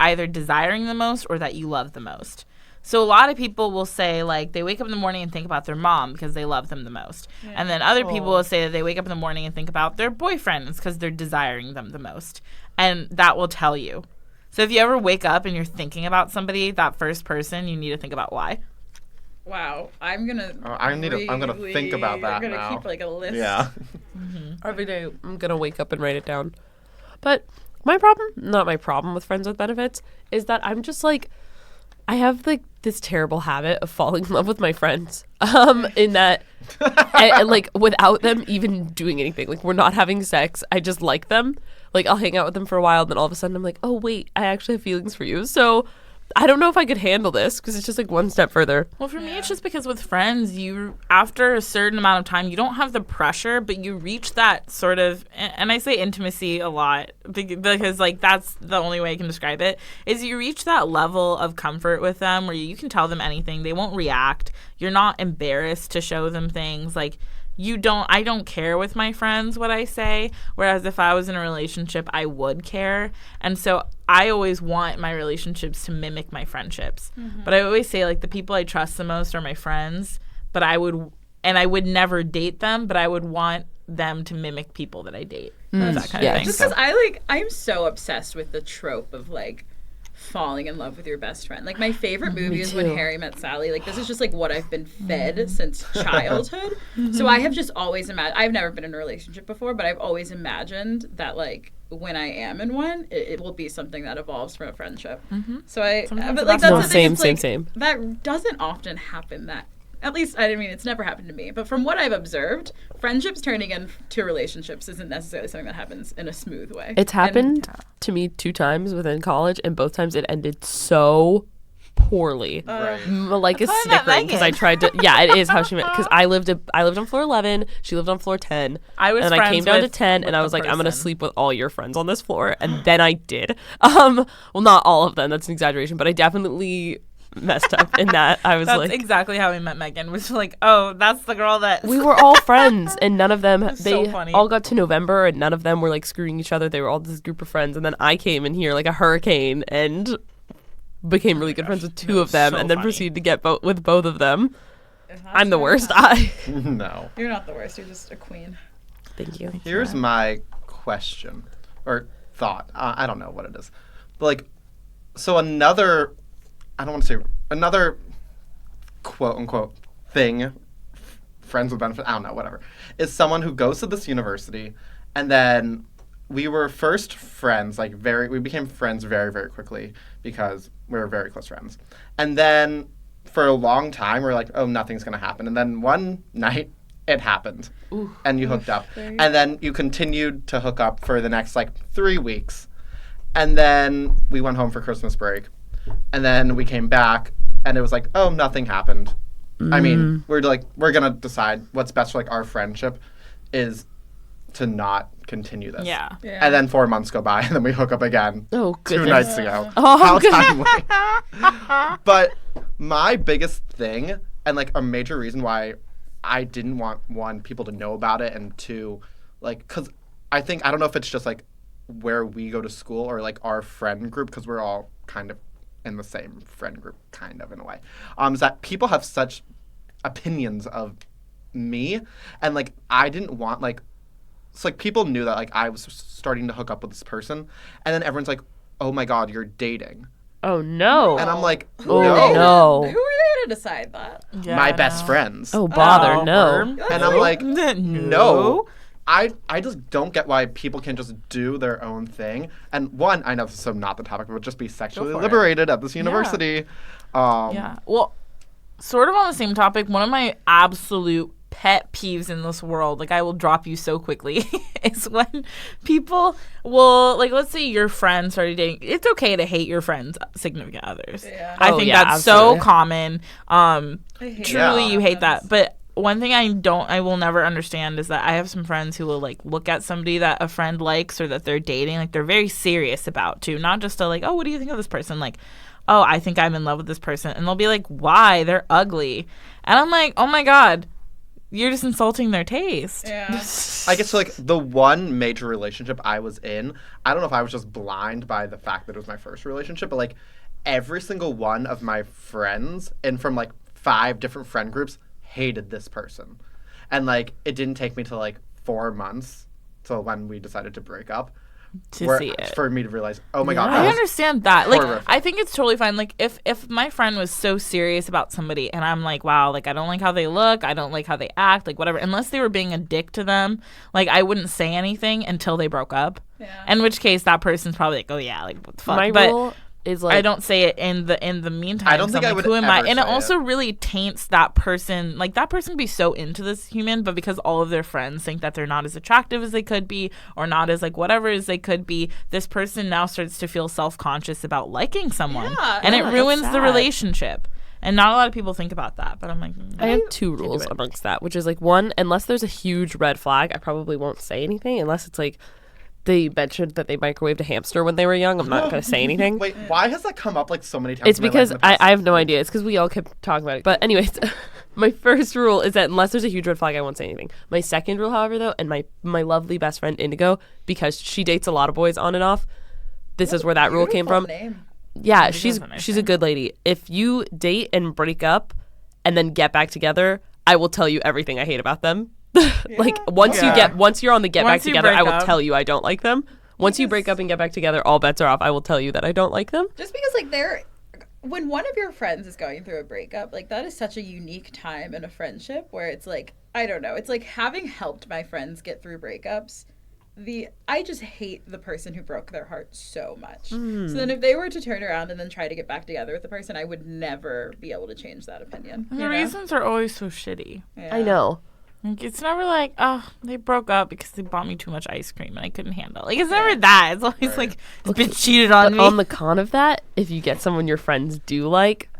either desiring the most or that you love the most. So a lot of people will say, like, they wake up in the morning and think about their mom because they love them the most. Yeah. And then other people will say that they wake up in the morning and think about their boyfriends because they're desiring them the most. And that will tell you. So if you ever wake up and you're thinking about somebody, that first person, you need to think about why. Wow, I'm gonna. I'm gonna think about that I'm gonna now. keep like a list. Yeah. Every day I'm gonna wake up and write it down. But not my problem with friends with benefits, is that I'm just like, I have like this terrible habit of falling in love with my friends. In that, and, like without them even doing anything, like we're not having sex, I just like them. Like I'll hang out with them for a while, then all of a sudden I'm like, oh wait, I actually have feelings for you. So I don't know if I could handle this because it's just like one step further. Well, for me, it's just because with friends, you, after a certain amount of time, you don't have the pressure, but you reach that sort of, and I say intimacy a lot because like that's the only way I can describe it, is you reach that level of comfort with them where you can tell them anything. They won't react. You're not embarrassed to show them things. Like, I don't care with my friends what I say, whereas if I was in a relationship, I would care. And so I always want my relationships to mimic my friendships. Mm-hmm. But I always say, like, the people I trust the most are my friends, but I would never date them, but I would want them to mimic people that I date. That kind of thing. Just because I'm so obsessed with the trope of, like, falling in love with your best friend. Like, my favorite movie is When Harry Met Sally. Like, this is just like what I've been fed since childhood. So I have just always imagined, I've never been in a relationship before, but I've always imagined that, like, when I am in one, it will be something that evolves from a friendship. So but like, that's the thing, Same. That doesn't often happen. That, at least, I mean, it's never happened to me. But from what I've observed, friendships turning into relationships isn't necessarily something that happens in a smooth way. It's happened to me 2 times within college, and both times it ended so poorly. Like a snickering because I tried to. Yeah, it is how she meant. Because I lived on floor 11, she lived on floor 10. And I came down to 10, and I was like, I'm gonna sleep with all your friends on this floor, and then I did. Well, not all of them. That's an exaggeration, but I definitely messed up in that. I was That's like, exactly how we met Megan. Was like, oh, that's the girl that we were all friends, and none of them, they so funny. all got to November, and none of them were like screwing each other. They were all this group of friends, and then I came in here like a hurricane and became really good friends with 2 of them, so and then funny. proceeded to get with both of them. I'm the worst. No. You're not the worst. You're just a queen. Thank you. Here's my question or thought. I don't know what it is. But like, so another quote unquote thing friends with benefits, I don't know, whatever, is someone who goes to this university, and then we were first friends, like we became friends very, very quickly because we were very close friends. And then for a long time, we're like, oh, nothing's going to happen. And then one night, it happened. Ooh. And you hooked up. And then you continued to hook up for the next, like, 3 weeks. And then we went home for Christmas break. And then we came back, and it was like, oh, nothing happened. I mean, we're going to decide what's best for, like, our friendship is to not continue this. Yeah. And then 4 months go by, and then we hook up again. Oh, goodness. 2 nights ago. Oh, how timely. But my biggest thing, and, like, a major reason why I didn't want, one, people to know about it, and two, like, because I don't know if it's just, like, where we go to school or, like, our friend group, because we're all kind of in the same friend group, kind of, in a way, is that people have such opinions of me, and, like, I didn't want, like, it's like people knew that, like, I was starting to hook up with this person, and then everyone's like, oh my God, you're dating. Oh, no. And I'm like, oh, no. Who are they to decide that? Yeah, my best friends. Oh, bother, no. And I'm like, no. I just don't get why people can just do their own thing. And one, I know this is so not the topic, but just be sexually liberated at this university. Yeah. Well, sort of on the same topic, one of my absolute pet peeves in this world, like I will drop you so quickly, is when people will, like, let's say your friend started dating. It's okay to hate your friend's significant others. Yeah. I think that's absolutely so common. Truly, you hate that. But one thing I will never understand is that I have some friends who will, like, look at somebody that a friend likes or that they're dating, like, they're very serious about, too. Not just a, like, oh, what do you think of this person? Like, oh, I think I'm in love with this person. And they'll be like, why? They're ugly. And I'm like, oh my God, you're just insulting their taste. Yeah. I guess, like, the one major relationship I was in, I don't know if I was just blind by the fact that it was my first relationship, but, like, every single one of my friends, and from, like, 5 different friend groups, hated this person. And, like, it didn't take me to, like, 4 months till when we decided to break up see it. For me to realize, oh my God. I understand that. Like, horrific. I think it's totally fine. Like, if my friend was so serious about somebody and I'm like, wow, like, I don't like how they look, I don't like how they act, like, whatever, unless they were being a dick to them, like, I wouldn't say anything until they broke up. Yeah. In which case, that person's probably like, oh yeah, like, what the fuck. My rule is, like, I don't say it in the meantime. I don't think I would who am ever I? And it say also really taints that person. Like, that person can be so into this human, but because all of their friends think that they're not as attractive as they could be, or not as, like, whatever as they could be, this person now starts to feel self-conscious about liking someone. Yeah, and it ruins the relationship. And not a lot of people think about that, but I'm like, I have 2 rules amongst that, which is, like, one, unless there's a huge red flag, I probably won't say anything, unless it's, like, they mentioned that they microwaved a hamster when they were young. I'm not going to say anything. Wait, why has that come up, like, so many times? It's because I have no idea. It's because we all kept talking about it. But anyways, my first rule is that unless there's a huge red flag, I won't say anything. My second rule, however, though, and my lovely best friend Indigo, because she dates a lot of boys on and off, this is where that rule came from. Name. Yeah, she's a good lady. If you date and break up and then get back together, I will tell you everything I hate about them. Like, once you're on the get back together, I will tell you I don't like them. Once you break up and get back together, all bets are off. I will tell you that I don't like them. Just because, like, when one of your friends is going through a breakup, like, that is such a unique time in a friendship where it's like, I don't know, it's like having helped my friends get through breakups. I just hate the person who broke their heart so much. So then if they were to turn around and then try to get back together with the person, I would never be able to change that opinion. And the reasons are always so shitty. Yeah. I know. Like, it's never like, oh, they broke up because they bought me too much ice cream and I couldn't handle it. Like, it's never that. It's always like, this bitch cheated on me. On the con of that, if you get someone your friends do like,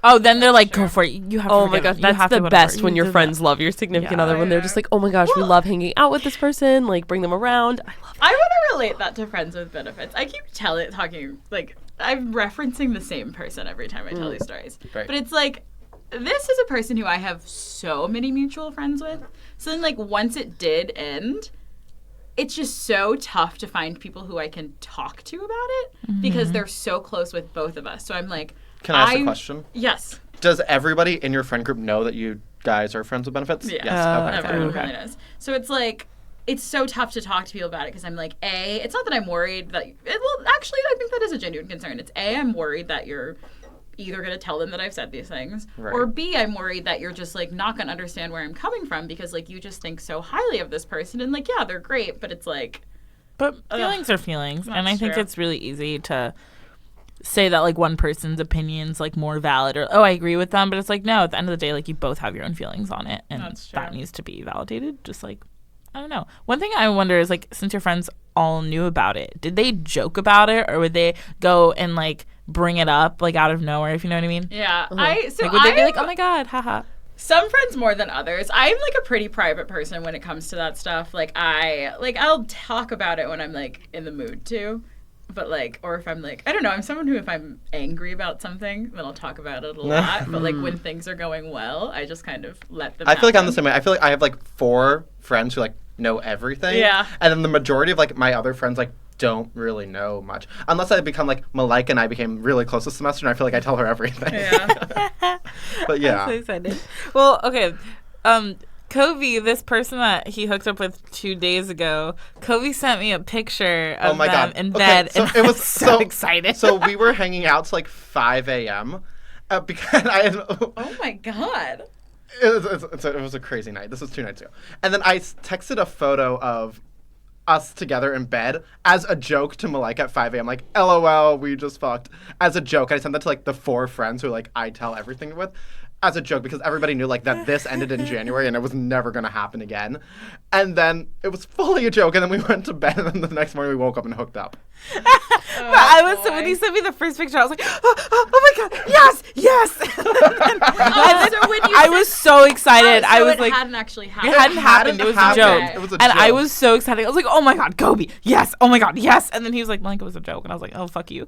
oh, then they're like, go for it. You have to. Oh my gosh, that's the best when your friends love your significant other. When they're just like, oh my gosh, we love hanging out with this person. Like, bring them around. I love it. I want to relate that to friends with benefits. I keep talking, like, I'm referencing the same person every time I tell these stories. Right. But it's like, this is a person who I have so many mutual friends with. So then, like, once it did end, it's just so tough to find people who I can talk to about it because they're so close with both of us. So I'm like, can I ask a question? Yes. Does everybody in your friend group know that you guys are friends with benefits? Yes. Okay. Everyone really knows. So it's like, it's so tough to talk to people about it because I'm like, it's not that I'm worried that, well, actually, I think that is a genuine concern. It's I'm worried that you're either going to tell them that I've said these things, Right. or B, I'm worried that you're just like not going to understand where I'm coming from because like you just think so highly of this person and like, yeah, they're great, but it's like. But feelings are feelings, and I That's think true. it's really easy to say that like one person's opinion's like more valid or I agree with them, but it's like no, at the end of the day, like you both have your own feelings on it, and That's true. that needs to be validated. Just like I don't know. One thing I wonder is like since your friends all knew about it, did they joke about it or would they go and like bring it up like out of nowhere? If you know what I mean? Yeah, Like would they be like, oh my god, haha? Some friends more than others. I'm like a pretty private person when it comes to that stuff. Like I'll talk about it when I'm like in the mood to. But like, or if I'm like, I don't know, I'm someone who if I'm angry about something, then I'll talk about it a lot. But like when things are going well, I just kind of let them I feel like I'm the happen. same way. I feel like I have like 4 friends who like know everything. Yeah. And then the majority of like my other friends like don't really know much. Unless I become like Malika and I became really close this semester and I feel like I tell her everything. Yeah. But yeah. I'm so excited. Well, okay. Kobi, this person that he hooked up with 2 days ago, Kobi sent me a picture of Oh my them God. in Okay, bed, so and it I was so excited. So we were hanging out till like 5 a.m. Because I had, Oh my god. it was a crazy night. This was 2 nights ago. And then I texted a photo of us together in bed as a joke to Malika at 5 a.m. Like, LOL, we just fucked. As a joke. I sent that to like the 4 friends who like I tell everything with. As a joke, because everybody knew like that this ended in January and it was never gonna happen again. And then it was fully a joke, and then we went to bed, and then the next morning we woke up and hooked up. But I was so when he sent me the first picture, I was like, oh my god, yes, yes. So when you I was so excited. I was it like, hadn't actually happened. it hadn't happened. It was a happened. joke. It was a And I joke. was so excited. I was like, oh my god, Kobi, yes. Oh my god, yes. And then he was like, Malika, it was a joke. And I was like, oh, fuck you.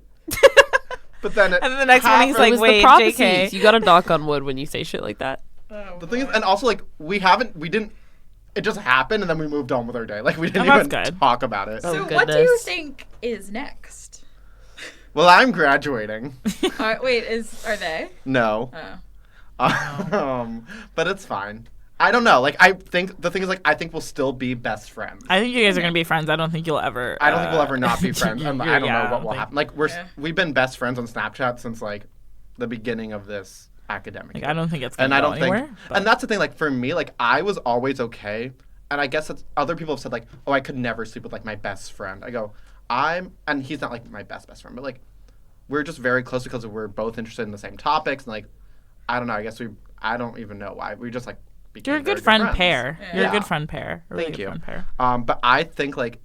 But then And then the next morning he's It like, was wait, the prophecies. JK. You gotta knock on wood when you say shit like that. Oh, the thing is, and also like we didn't. It just happened, and then we moved on with our day. Like we didn't Oh, even that's good. talk about it. Oh, so what do you goodness. think is next? Well, I'm graduating. Wait, are they? No. Oh. But it's fine. I don't know. Like I think the thing is like I think we'll still be best friends. I think you guys are gonna be friends. I don't think you'll ever. I don't think we'll ever not be friends. you're- I don't yeah, know what will think- happen. Like Yeah. we've been best friends on Snapchat since like the beginning of this academic Like, year. I don't think it's gonna and I go don't anywhere. think but- and that's the thing, like for me, like I was always okay, and I guess it's, other people have said like, oh, I could never sleep with like my best friend. I go, and he's not like my best friend, but like we're just very close because we're both interested in the same topics, and like I don't know, I don't even know why, we just like became You're a very good friend friends. pair. Yeah. You're a Yeah. good friend pair. A really Thank good you. friend pair. But I think like,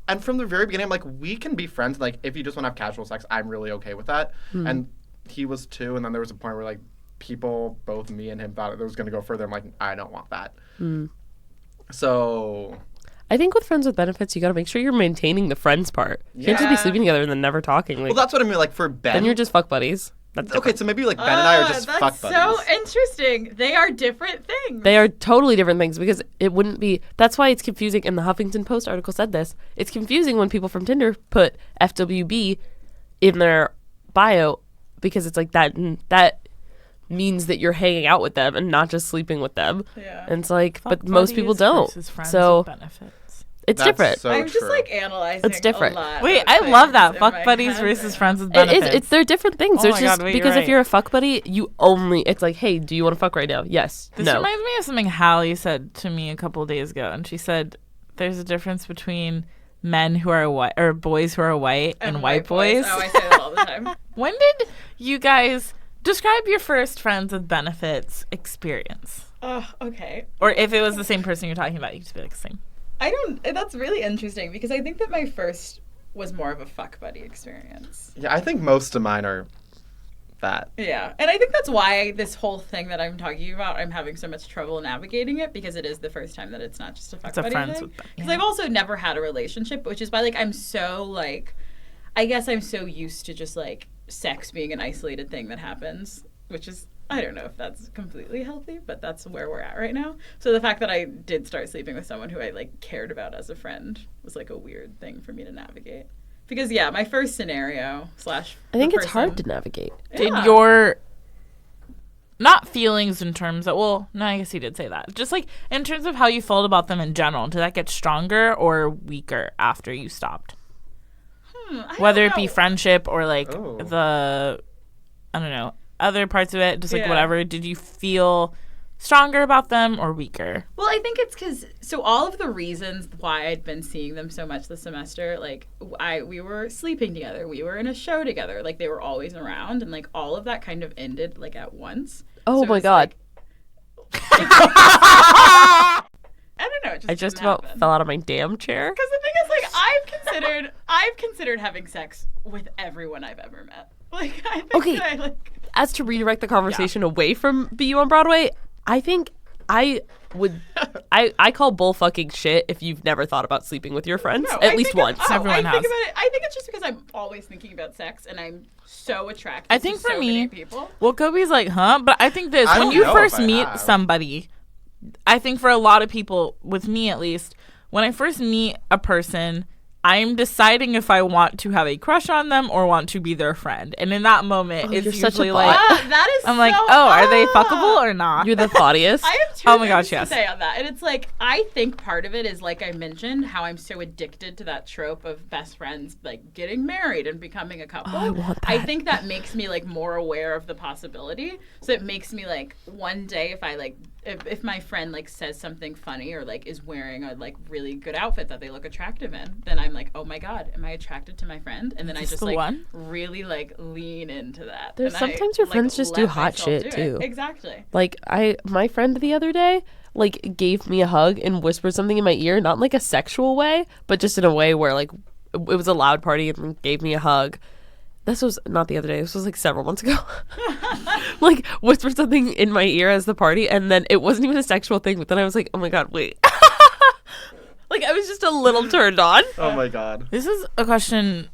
and from the very beginning, I'm like, we can be friends. Like, if you just want to have casual sex, I'm really okay with that. And he was too. And then there was a point where like people, both me and him, thought it was going to go further. I'm like, I don't want that. So I think with friends with benefits, you gotta make sure you're maintaining the friends part. You can't just be Yeah. sleeping together and then never talking. Like, well, that's what I mean. Like for Ben, then you're just fuck buddies. That's okay. So maybe like Ben and I are just that's fuck so buddies. interesting. They are different things. They are totally different things because it wouldn't be. That's why it's confusing. And the Huffington Post article said this. It's confusing when people from Tinder put FWB in their bio because it's like that. That means that you're hanging out with them and not just sleeping with them. Yeah. And it's like, Fuck but most people buddies don't. versus friends So with benefits. it's That's different. so I'm just true. like analyzing. It's different. A lot Wait, of I love that. things in Fuck my buddies head. versus friends with It benefits. is. It's they're different things. Oh There's my just God, wait, because you're if you're a right. fuck buddy, you only. It's like, hey, do you want to fuck right now? Yes. This no. reminds me of something Hali said to me a couple of days ago, and she said there's a difference between men who are white or boys who are white and white boys. Oh, I say that all the time. When did you guys describe your first friends with benefits experience? Oh, okay. Or if it was the same person you're talking about, you could just be like same. I don't. That's really interesting because I think that my first was more of a fuck buddy experience. Yeah, I think most of mine are that. Yeah, and I think that's why this whole thing that I'm talking about, I'm having so much trouble navigating it because it is the first time that it's not just a fuck It's a buddy friends thing. with Because yeah. I've also never had a relationship, which is why like I'm so like, I guess I'm so used to just like sex being an isolated thing that happens, which is I don't know if that's completely healthy, but that's where we're at right now. So the fact that I did start sleeping with someone who I like cared about as a friend was like a weird thing for me to navigate. Because yeah, my first scenario / I think the it's hard person- to navigate. Did Yeah. your not feelings in terms of no, I guess you did say that. Just like in terms of how you felt about them in general, did that get stronger or weaker after you stopped? I Whether don't it be know. friendship or like Oh. the I don't know, other parts of it, just like Yeah. whatever, did you feel stronger about them or weaker? Well, I think it's because all of the reasons why I'd been seeing them so much this semester, like we were sleeping together, we were in a show together, like they were always around, and like all of that kind of ended like at once. Oh So my it's, God. I don't know. It just I just didn't about happen. fell out of my damn chair. Because the thing is, like, I've considered having sex with everyone I've ever met. Like, I think Okay. that I like. As to redirect the conversation away from BU on Broadway, I think I would I call bullfucking shit if you've never thought about sleeping with your friends No, at I least think once. Everyone I has. think about it. I think it's just because I'm always thinking about sex and I'm so attracted. I think to for so me- many people. Well, Kobe's like, huh? But I think this, I when don't you know first if I meet have. somebody, I think for a lot of people, with me at least, when I first meet a person, I'm deciding if I want to have a crush on them or want to be their friend. And in that moment, Oh, it's you're such a usually thought. like, That is. I'm like, so, oh, are they fuckable or not? You're the thoughtiest. I have two Oh my things gosh, to yes. say on that. And it's like, I think part of it is, like I mentioned, how I'm so addicted to that trope of best friends, like, getting married and becoming a couple. Oh, I want I that. think that makes me, like, more aware of the possibility. So it makes me, like, one day if I, like, if my friend, like, says something funny or, like, is wearing a, like, really good outfit that they look attractive in, then I'm like, oh my God, am I attracted to my friend? And then I Is this just, the like, one? really, like, lean into that. There's And I, sometimes your like, friends just do let hot myself shit, do it. too. Exactly. Like my friend the other day like gave me a hug and whispered something in my ear, not in like a sexual way, but just in a way where like it was a loud party and gave me a hug. This was not the other day. This was like several months ago. Like whispered something in my ear as the party, and then it wasn't even a sexual thing. But then I was like, oh my God, wait. Like I was just a little turned on. Oh my God. This is a question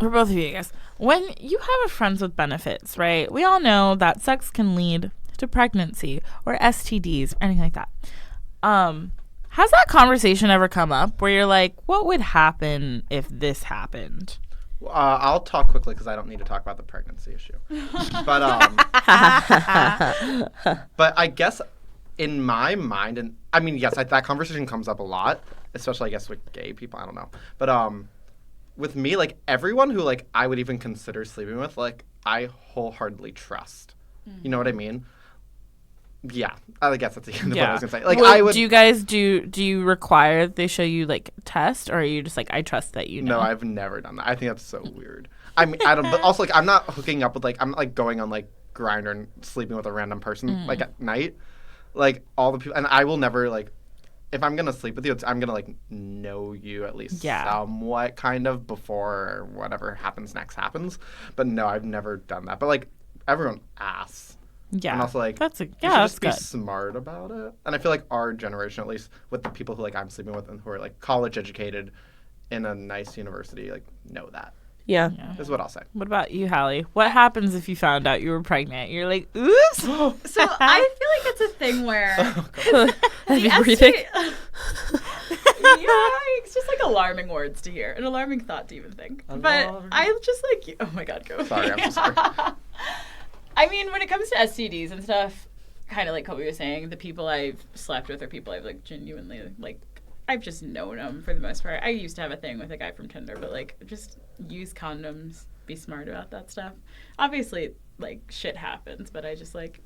for both of you, I guess. When you have a friends with benefits, right? We all know that sex can lead to pregnancy or STDs or anything like that. Has that conversation ever come up where you're like, what would happen if this happened? I'll talk quickly because I don't need to talk about the pregnancy issue. But but I guess in my mind, and I mean, yes, that conversation comes up a lot, especially I guess with gay people. I don't know, but with me, like everyone who like I would even consider sleeping with, like I wholeheartedly trust. You know what I mean? Yeah, I guess that's the end of what I was gonna say. Like Well, I would. do you guys do you require they show you like test, or are you just like, I trust that you know? No, I've never done that. I think that's so weird. I mean, I don't. But also, like, I'm not hooking up with like I'm not like going on like Grindr and sleeping with a random person like at night. Like all the people, and I will never like. If I'm gonna sleep with you, I'm gonna like know you at least somewhat, kind of before whatever happens next happens. But no, I've never done that. But like everyone asks. Yeah, And also, like, that's a you should that's just be good. smart about it. And I feel like our generation, at least with the people who like I'm sleeping with and who are like college educated in a nice university, like know that. Yeah. Is what I'll say. What about you, Hallie? What happens if you found out you were pregnant? You're like, oops. So I feel like it's a thing where Have you the breathing? yeah, it's just like alarming words to hear, an alarming thought to even think. But I just like, oh my God, go. Sorry, I'm so sorry. I mean, when it comes to STDs and stuff, kind of like Kobe was saying, the people I've slept with are people I've like genuinely like. I've just known them for the most part. I used to have a thing with a guy from Tinder, but like just use condoms, be smart about that stuff. Obviously, like shit happens, but I just like,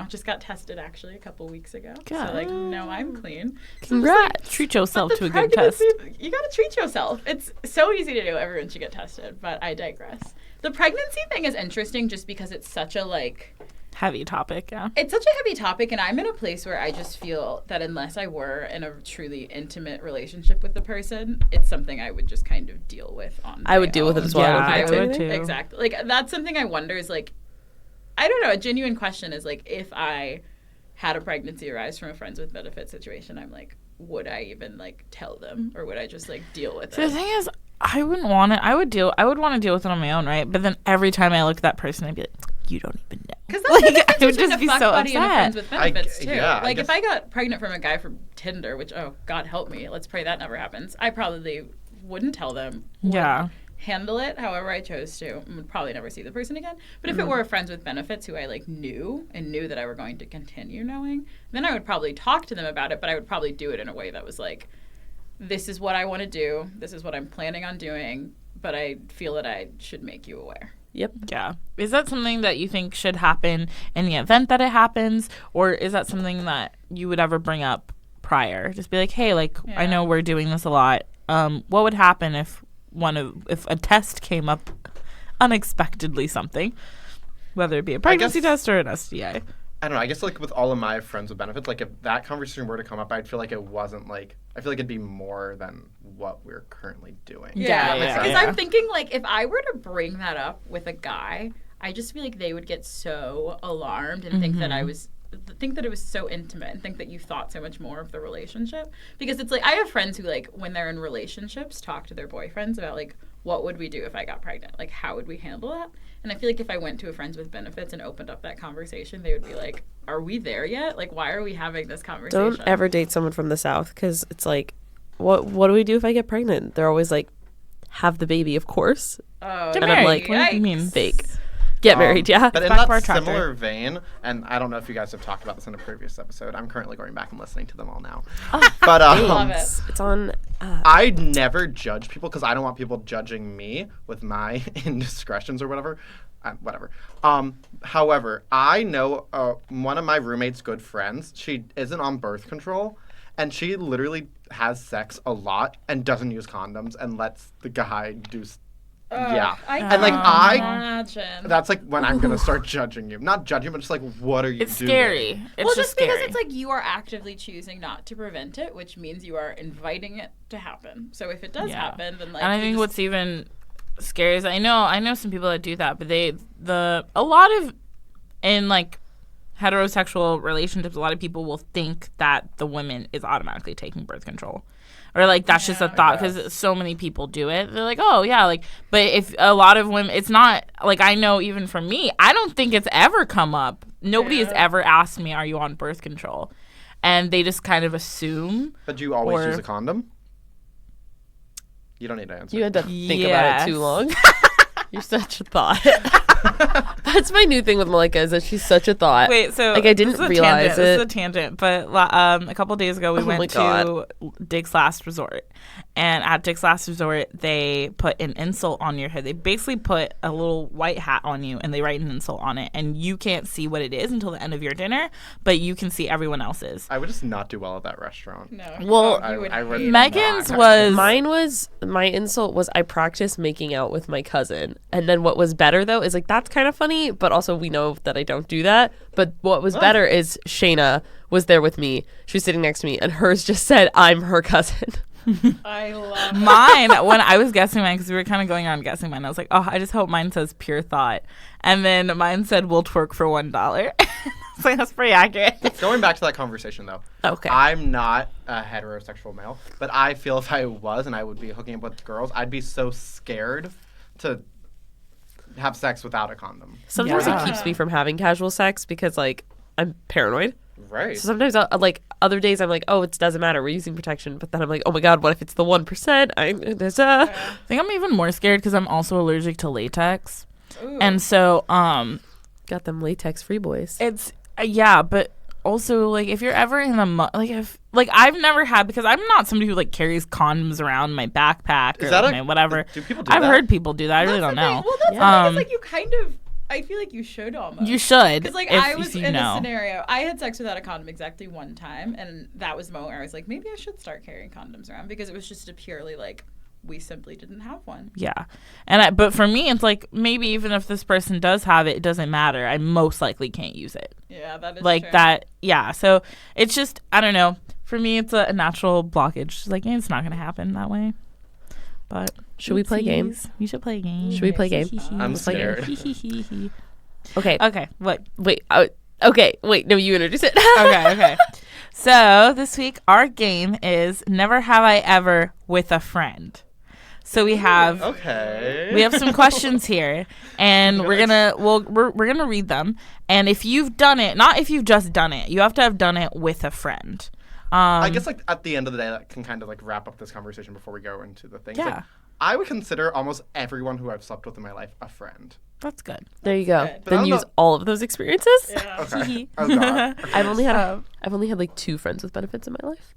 just got tested actually a couple weeks ago. Good. So like, no, I'm clean. Congrats. Treat yourself But to the a good test. pregnancy- You gotta treat yourself. It's so easy to do. Everyone should get tested, but I digress. The pregnancy thing is interesting just because it's such a like. Heavy topic, yeah. It's such a heavy topic, and I'm in a place where I just feel that unless I were in a truly intimate relationship with the person, it's something I would just kind of deal with on I would deal with it as well. Yeah, I I would would too. Exactly. Like, that's something I wonder is, like, I don't know, a genuine question is, like, if I had a pregnancy arise from a friends with benefits situation, I'm like, would I even, like, tell them? Or would I just, like, deal with So it? the thing is, I wouldn't want it. I would want to deal with it on my own, right? But then every time I look at that person, I'd be like, you don't even know. Because that's the difference I would between just a be fuck so buddy and a upset. friends with benefits too. yeah, I like if guess- I got pregnant from a guy from Tinder, which God help me, let's pray that never happens. I probably wouldn't tell them. would Yeah. handle it however I chose to, and would probably never see the person again. But if it were a friends with benefits who I like knew that I were going to continue knowing, then I would probably talk to them about it. But I would probably do it in a way that was like, this is what I want to do. This is what I'm planning on doing. But I feel that I should make you aware. Yep. Yeah. Is that something that you think should happen in the event that it happens, or is that something that you would ever bring up prior? Just be like, hey, like, I know we're doing this a lot. What would happen if a test came up unexpectedly, something, whether it be a pregnancy test or an STI? I don't know. I guess like with all of my friends with benefits, like if that conversation were to come up, I'd feel like it wasn't like, I feel like it'd be more than what we're currently doing. Yeah. Because I'm thinking like if I were to bring that up with a guy, I just feel like they would get so alarmed and think that it was so intimate and think that you thought so much more of the relationship. Because it's like I have friends who like when they're in relationships talk to their boyfriends about like what would we do if I got pregnant? Like how would we handle that? And I feel like if I went to a friends with benefits and opened up that conversation, they would be like, are we there yet? Like why are we having this conversation? Don't ever date someone from the South because it's like, what do we do if I get pregnant? They're always like, have the baby, of course. Oh, and I'm like, what do you mean? Fake. Get married, yeah. But in Back that to our similar vein, and I don't know if you guys have talked about this in a previous episode. I'm currently going back and listening to them all now. But love it. It's on. I never judge people because I don't want people judging me with my indiscretions or whatever. Whatever. However, I know one of my roommate's good friends. She isn't on birth control, and she literally has sex a lot and doesn't use condoms and lets the guy do. Yeah, and like imagine. That's like when I'm gonna start judging you. Not judging, but just like, what are you doing? It's scary. It's well, just because scary. it's like you are actively choosing not to prevent it, which means you are inviting it to happen. So if it does happen, then like. And I think what's even scary is I know some people that do that, but a lot of in like heterosexual relationships, a lot of people will think that the woman is automatically taking birth control. Or, like, that's just a thought because so many people do it. They're like, oh, yeah, like, but if a lot of women, it's not, like, I know even for me, I don't think it's ever come up. Nobody has ever asked me, are you on birth control? And they just kind of assume. But do you always use a condom? You don't need to answer. You had to think about it too long. You're such a thought. That's my new thing with Malika is that she's such a thought. Wait, so like I didn't realize it. This is a tangent, but a couple days ago we went to Dick's Last Resort, and at Dick's Last Resort they put an insult on your head. They basically put a little white hat on you, and they write an insult on it, and you can't see what it is until the end of your dinner, but you can see everyone else's. I would just not do well at that restaurant. No. Well, I would Megan's not. was my insult was I practiced making out with my cousin, and then what was better though is like that's kind of funny, but also we know that I don't do that. But what was better is Shayna was there with me. She was sitting next to me, and hers just said, "I'm her cousin." I love mine. When I was guessing mine, because we were kind of going around guessing mine, I was like, oh, I just hope mine says pure thought. And then mine said, we'll twerk for $1. So that's pretty accurate. Going back to that conversation, though. Okay. I'm not a heterosexual male, but I feel if I was and I would be hooking up with girls, I'd be so scared to have sex without a condom. Sometimes it keeps me from having casual sex because like I'm paranoid. Right. So sometimes like other days I'm like, oh, it doesn't matter, we're using protection. But then I'm like, oh my god, what if it's the 1%? I think I'm even more scared because I'm also allergic to latex. Ooh. And so got them latex free boys. It's but also like if you're ever in the I've never had, because I'm not somebody who like carries condoms around my backpack or my whatever. Do people do I've that? heard people do that. I really don't know. Well, that's the thing is like you kind of. I feel like you should almost. You should. Because like I was in a scenario. I had sex without a condom exactly one time, and that was the moment where I was like, maybe I should start carrying condoms around because it was just a purely like we simply didn't have one. Yeah, and but for me, it's like maybe even if this person does have it, it doesn't matter. I most likely can't use it. Yeah, that is like true. that. Yeah, so it's just I don't know. For me, it's a natural blockage. It's like it's not gonna happen that way. But should we play games? We should play games. Should we play games? I'm scared. Okay. What? Wait. Okay. Wait. No, you introduce it. Okay. So this week our game is Never Have I Ever with a Friend. So we have some questions here, and we're gonna read them. And if you've done it, not if you've just done it, you have to have done it with a friend. I guess like at the end of the day, that can kind of like wrap up this conversation before we go into the things. Yeah. Like, I would consider almost everyone who I've slept with in my life a friend. That's good. There you go. good. But I Then don't use know- all of those experiences. Okay. Oh god. I've only had like 2 friends with benefits in my life.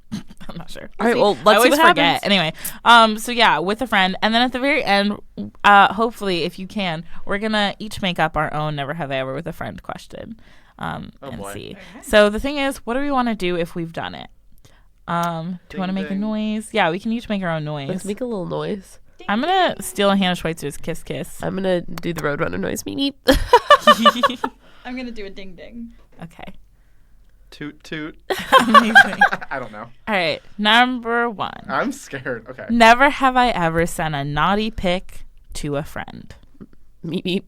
I'm not sure. All right, well, I let's see always what forget. happens. Anyway, so yeah, with a friend, and then at the very end, hopefully, if you can, we're gonna each make up our own "Never Have I Ever" with a friend question, and boy. see. Okay. So the thing is, what do we want to do if we've done it? Do you want to make a ding. noise? Yeah, we can each make our own noise. Let's make a little noise. I'm gonna steal Hannah Schweitzer's "Kiss Kiss." I'm gonna do the Roadrunner noise. Meep meep. I'm gonna do a ding ding. Okay. Toot toot. Amazing. I don't know. All right, number 1. I'm scared. Okay. Never have I ever sent a naughty pic to a friend. Meep meep.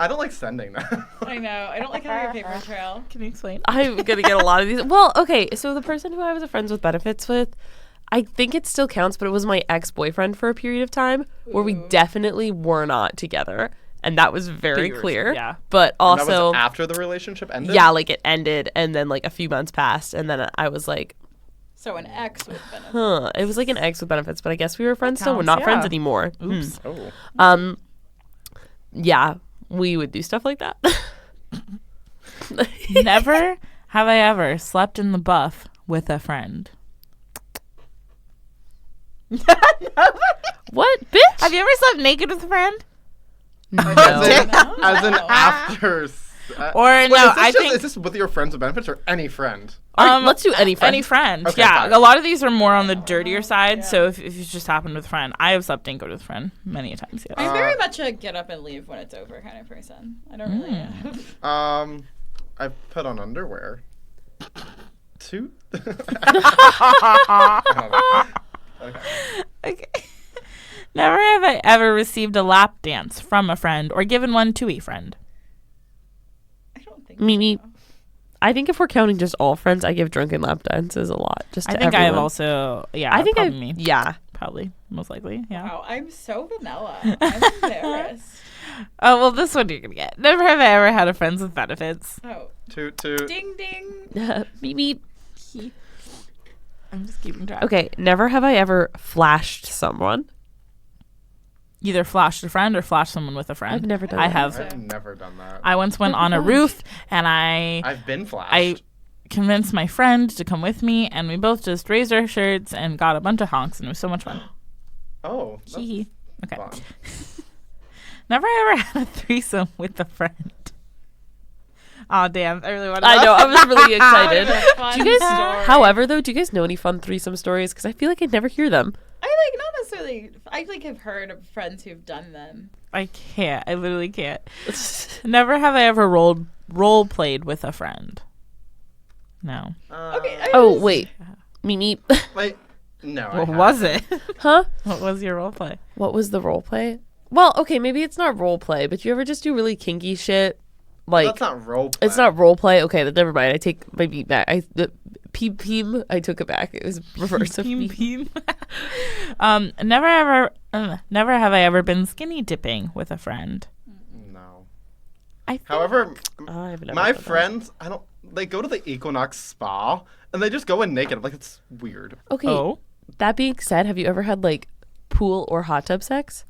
I don't like sending that. I know. I don't like having a paper trail. Can you explain? I'm gonna get a lot of these. Well, okay. So the person who I was friends with benefits with, I think it still counts, but it was my ex-boyfriend for a period of time where we Ooh. definitely were not together, and that was very Figures, clear. yeah. But And that was also, after the relationship ended. yeah, like it ended, and then like a few months passed, and then I was like, So an ex with benefits. huh. It was like an ex with benefits, but I guess we were friends still. We're counts, not friends yeah. anymore. Oops. Oh. Yeah, we would do stuff like that. Never have I ever slept in the buff with a friend. What, bitch? Have you ever slept naked with a friend? As in No. after. Or Wait, no, is this I just, think is this with your friends with benefits or any friend? All right, let's do any friend. Any friend. Okay, yeah, fine. a lot of these are more on the dirtier side. So if you just happened with a friend, I have slept naked with a friend many a times. Yes. I'm very much a get up and leave when it's over kind of person. I don't really have. I put on underwear. Toot. Okay. Never have I ever received a lap dance from a friend or given one to a friend. I don't think Meep, so. meep. I think if we're counting just all friends, I give drunken lap dances a lot. Just I to think I have everyone. also. Yeah, I think probably me. yeah. Probably, most likely. Yeah. Wow, I'm so vanilla. I'm embarrassed. Oh well, this one you're gonna get. Never have I ever had a friends with benefits. Oh, Toot toot. ding ding. Meep meep. I'm just keeping track. Okay, never have I ever flashed someone. Either flashed a friend or flashed someone with a friend. I've never done I that. have. I've never done that. I once went on a roof and I I've been flashed. I convinced my friend to come with me, and we both just raised our shirts and got a bunch of honks, and it was so much fun. Oh. that's Hee hee. Okay. fun. Never ever had a threesome with a friend. Oh damn! I really want to. I know. I was really excited. Fun Do you guys? story. However, though, do you guys know any fun threesome stories? Because I feel like I never hear them. I like not necessarily. I like have heard of friends who've done them. I can't. I literally can't. Never have I ever role played with a friend. No. Okay. I Oh was- wait, meep meep. Wait. No. I What was it? Huh? What was your role play? What was the role play? Well, okay, maybe it's not role play, but you ever just do really kinky shit? Like That's not role play. it's not role play. Okay, then never mind. I take my beat back. The peem. I took it back. It was reverse of Peem, me. peem. Never have I ever been skinny dipping with a friend. No. I think, However, I've never my done that. friends, I don't. They go to the Equinox Spa and they just go in naked. I'm like, it's weird. Okay. Oh, That being said, have you ever had like pool or hot tub sex?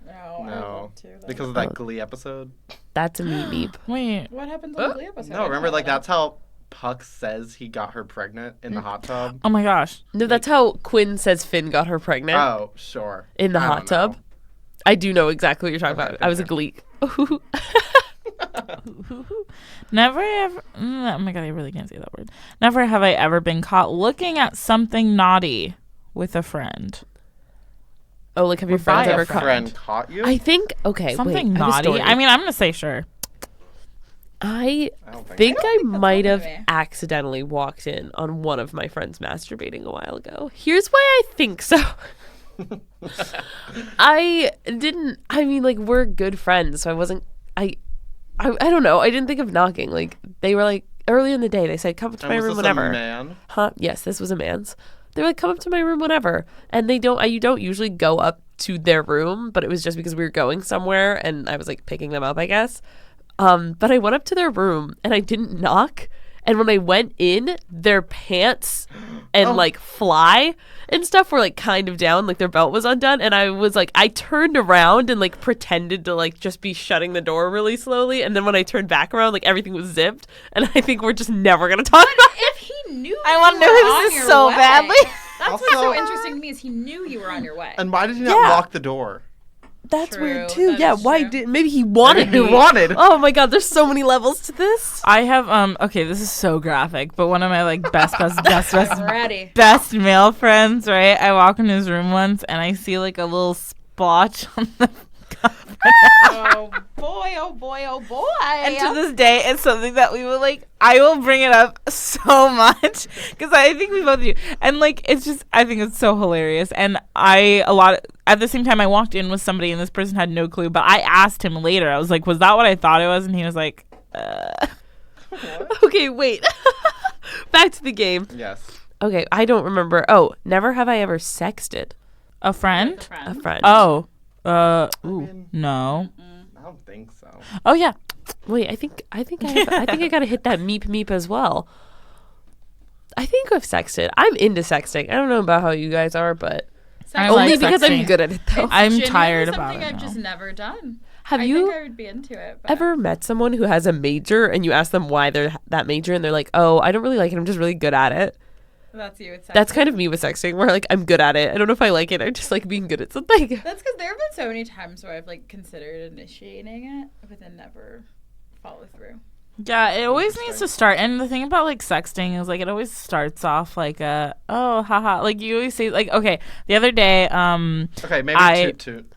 No. I would No, love to, though. because of that Glee episode. That's a meep meep. wait. What happened on the Glee episode? No, remember, like that's how Puck says he got her pregnant in the hot tub. Oh my gosh. No, that's how Quinn says Finn got her pregnant Oh, sure. in the I hot don't know. tub. I do know exactly what you're talking Okay, about. I was a thank gleek. Never ever. Oh my god, I really can't say that word. Never have I ever been caught looking at something naughty with a friend. Oh, like have your Or friends by a ever A caught? friend caught you? I think okay. Something wait, I have a naughty. story. I mean, I'm gonna say sure. I I don't think I that's might have happened to me. accidentally walked in on one of my friends masturbating a while ago. Here's why I think so. I didn't. I mean, like we're good friends, so I wasn't. I don't know. I didn't think of knocking. Like they were like early in the day. They said, "Come up to And my was room this a whenever." man? Huh? Yes, this was a man's. They're like, "Come up to my room whenever," and they don't. You don't usually go up to their room, but it was just because we were going somewhere, and I was like picking them up, I guess. But I went up to their room and I didn't knock, And when I went in, their pants and like fly and stuff were like kind of down, like their belt was undone. And I was like, I turned around and like pretended to like just be shutting the door really slowly. And then when I turned back around, like everything was zipped. And I think we're just never gonna talk about it. If he knew, I want to know who this is so badly. That's Also- what's so interesting to me is he knew you were on your way. And why did he not Yeah. lock the door? That's True, weird too. that Yeah, is why true. did maybe he wanted He me. wanted. Oh my god, there's so many levels to this. I have okay, this is so graphic, but one of my like best I'm ready. best male friends, right? I walk in his room once and I see like a little splotch on the Oh boy, oh boy, oh boy. and to this day, it's something that we will like. I will bring it up so much because I think we both do, and like it's just I think it's so hilarious. And at the same time, I walked in with somebody and this person had no clue, but I asked him later. I was like, "Was that what I thought it was?" And he was like, What? Okay, wait. Back to the game. Yes. Okay, I don't remember. Oh, never have I ever sexted "A friend? a friend. Oh, I ooh, mean, no. I don't think so. Oh yeah, Wait, I think I gotta hit that meep as well. I think I've sexted. I'm into sexting. I don't know about how you guys are, but I only like because sexting. I'm good at it though. I'm Genuinely tired about something it I've now. just never done. Have I you think I would be into it. But ever met someone who has a major and you ask them why they're that major and they're like, "Oh, I don't really like it. I'm just really good at it." That's you. It's That's kind of me with sexting, where like I'm good at it. I don't know if I like it. I just like being good at something. That's because there have been so many times where I've like considered initiating it, but then never follow through. Yeah, it always needs to start. And the thing about like sexting is like it always starts off like oh haha, like you always say like okay. The other day, Okay, maybe I- toot.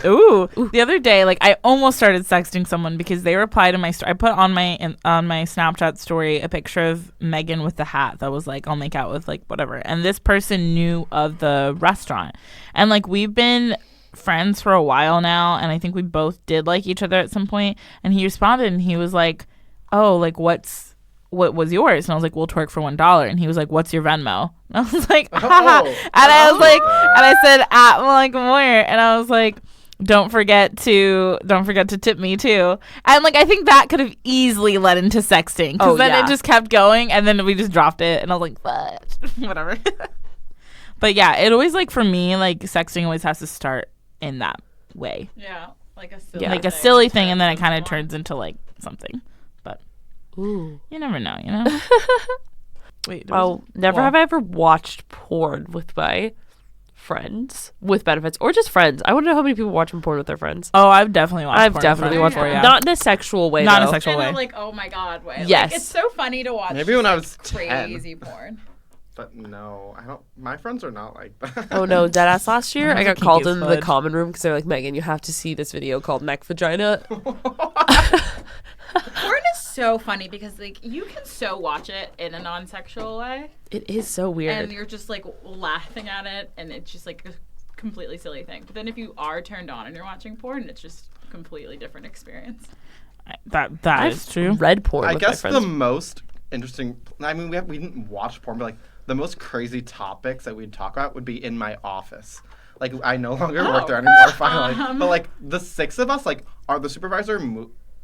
Ooh. The other day, like I almost started sexting someone because they replied to my story. I put on my Snapchat story a picture of Megan with the hat that was like I'll make out with like whatever. And this person knew of the restaurant, and like we've been friends for a while now, and I think we both did like each other at some point. And he responded, and he was like, "Oh, like what was yours?" And I was like, "We'll twerk for $1." And he was like, "What's your Venmo?" And I was like, haha. Oh. And I was like, and I said at like Moyer, and I was like, don't forget to tip me too. And like I think that could have easily led into sexting because Oh, then yeah. it just kept going and then we just dropped it and I was like what whatever. But yeah, it always like for me like sexting always has to start in that way, Yeah, like a silly, Yeah. like a silly thing, and then it kind of turns into like something. But Ooh. you never know, you know. Wait, there was Well, never well, have I ever watched porn with my friends with benefits or just friends. I want to know how many people watching porn with their friends. Oh, I've definitely watched. I've porn definitely before, watched porn. porn. yeah. Not in a sexual way, Not in a though. sexual kind way. of like oh my god way. Yes. Like, it's so funny to watch. Maybe when just, I like, was 10. crazy porn. But no, I don't. My friends are not like that. Oh no, deadass last year I Those are got kinky called as into the fudge. common room because they're like, Megan, you have to see this video called Neck Vagina. Porn is so funny because like you can so watch it in a non-sexual way, It is so and weird. you're just like laughing at it, and it's just like a completely silly thing. But then if you are turned on and you're watching porn, it's just a completely different experience. that I've is true. read porn I with my guess friends. the most interesting. I mean, we didn't watch porn, but like the most crazy topics that we'd talk about would be in my office. Like I no longer work there anymore, finally. But like the 6 of us, like the supervisor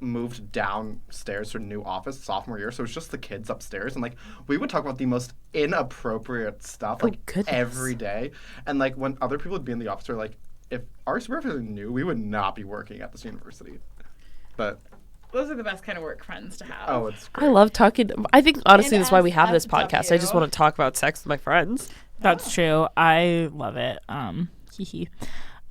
moved downstairs to a new office sophomore year, so it's just the kids upstairs, and like we would talk about the most inappropriate stuff like goodness. every day. And like when other people would be in the office, they're like, if our supervisor knew, we would not be working at this university. But Those are the best kind of work friends to have. oh, it's I great. love talking. I think honestly, And that's why we have this SFW. podcast. I just want to talk about sex with my friends. That's true. I love it. Hee hee.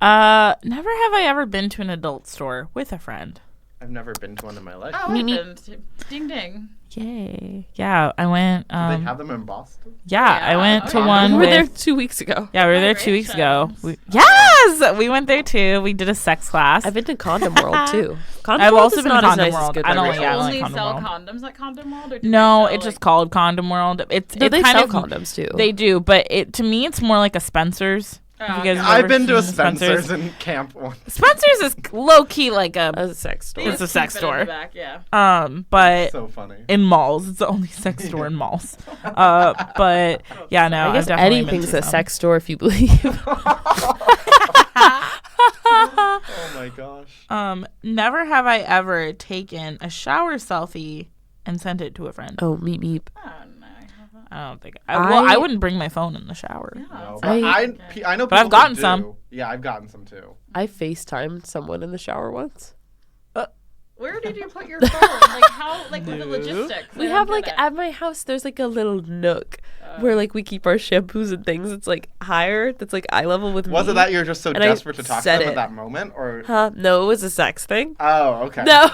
Never have I ever been to an adult store with a friend. I've never been to one in my life. Oh, Me I've me- been to- ding ding. Yay. Yeah, I went. Do they have them in Boston? Yeah, I Yeah, went to okay. one We were with. there 2 weeks ago. Yeah, we were Oh, there great 2 weeks ago. shows. Yes, we went there too. We did a sex class. I've been to Condom World too. Condom I've World also is been to not as Condom nice as World. Good I don't Vibrations. like- I don't Only Condom sell World. condoms at Condom World? Or do No, they sell, it's just called Condom World. It's No, it's they kind sell of condoms too. They do, but to me it's more like a Spencer's. Oh, Have you guys okay. ever I've been to a seen Spencer's in camp once. Spencer's is low key like a As a sex store. They It's a just sex keep it in the store. back, yeah. but So funny. in malls. It's the only sex store in malls. But yeah, no, I guess I've definitely been anything's to a some. sex store if you believe. Oh my gosh. Never have I ever taken a shower selfie and sent it to a friend. Oh, meep meep. Oh, no, I haven't. I don't think. I wouldn't bring my phone in the shower. Yeah, No, it's but okay. I know But I've people who gotten do. some. Yeah, I've gotten some too. I FaceTimed someone in the shower once. Where did you put your phone? Like how? Like with the logistics. We I have don't like get it. at my house there's like a little nook where like we keep our shampoos and things. It's like higher. That's like eye level with me. Was it that you're just so And I desperate to talk to said them it. at that moment, or? Huh? No, it was a sex thing. Oh, okay. No.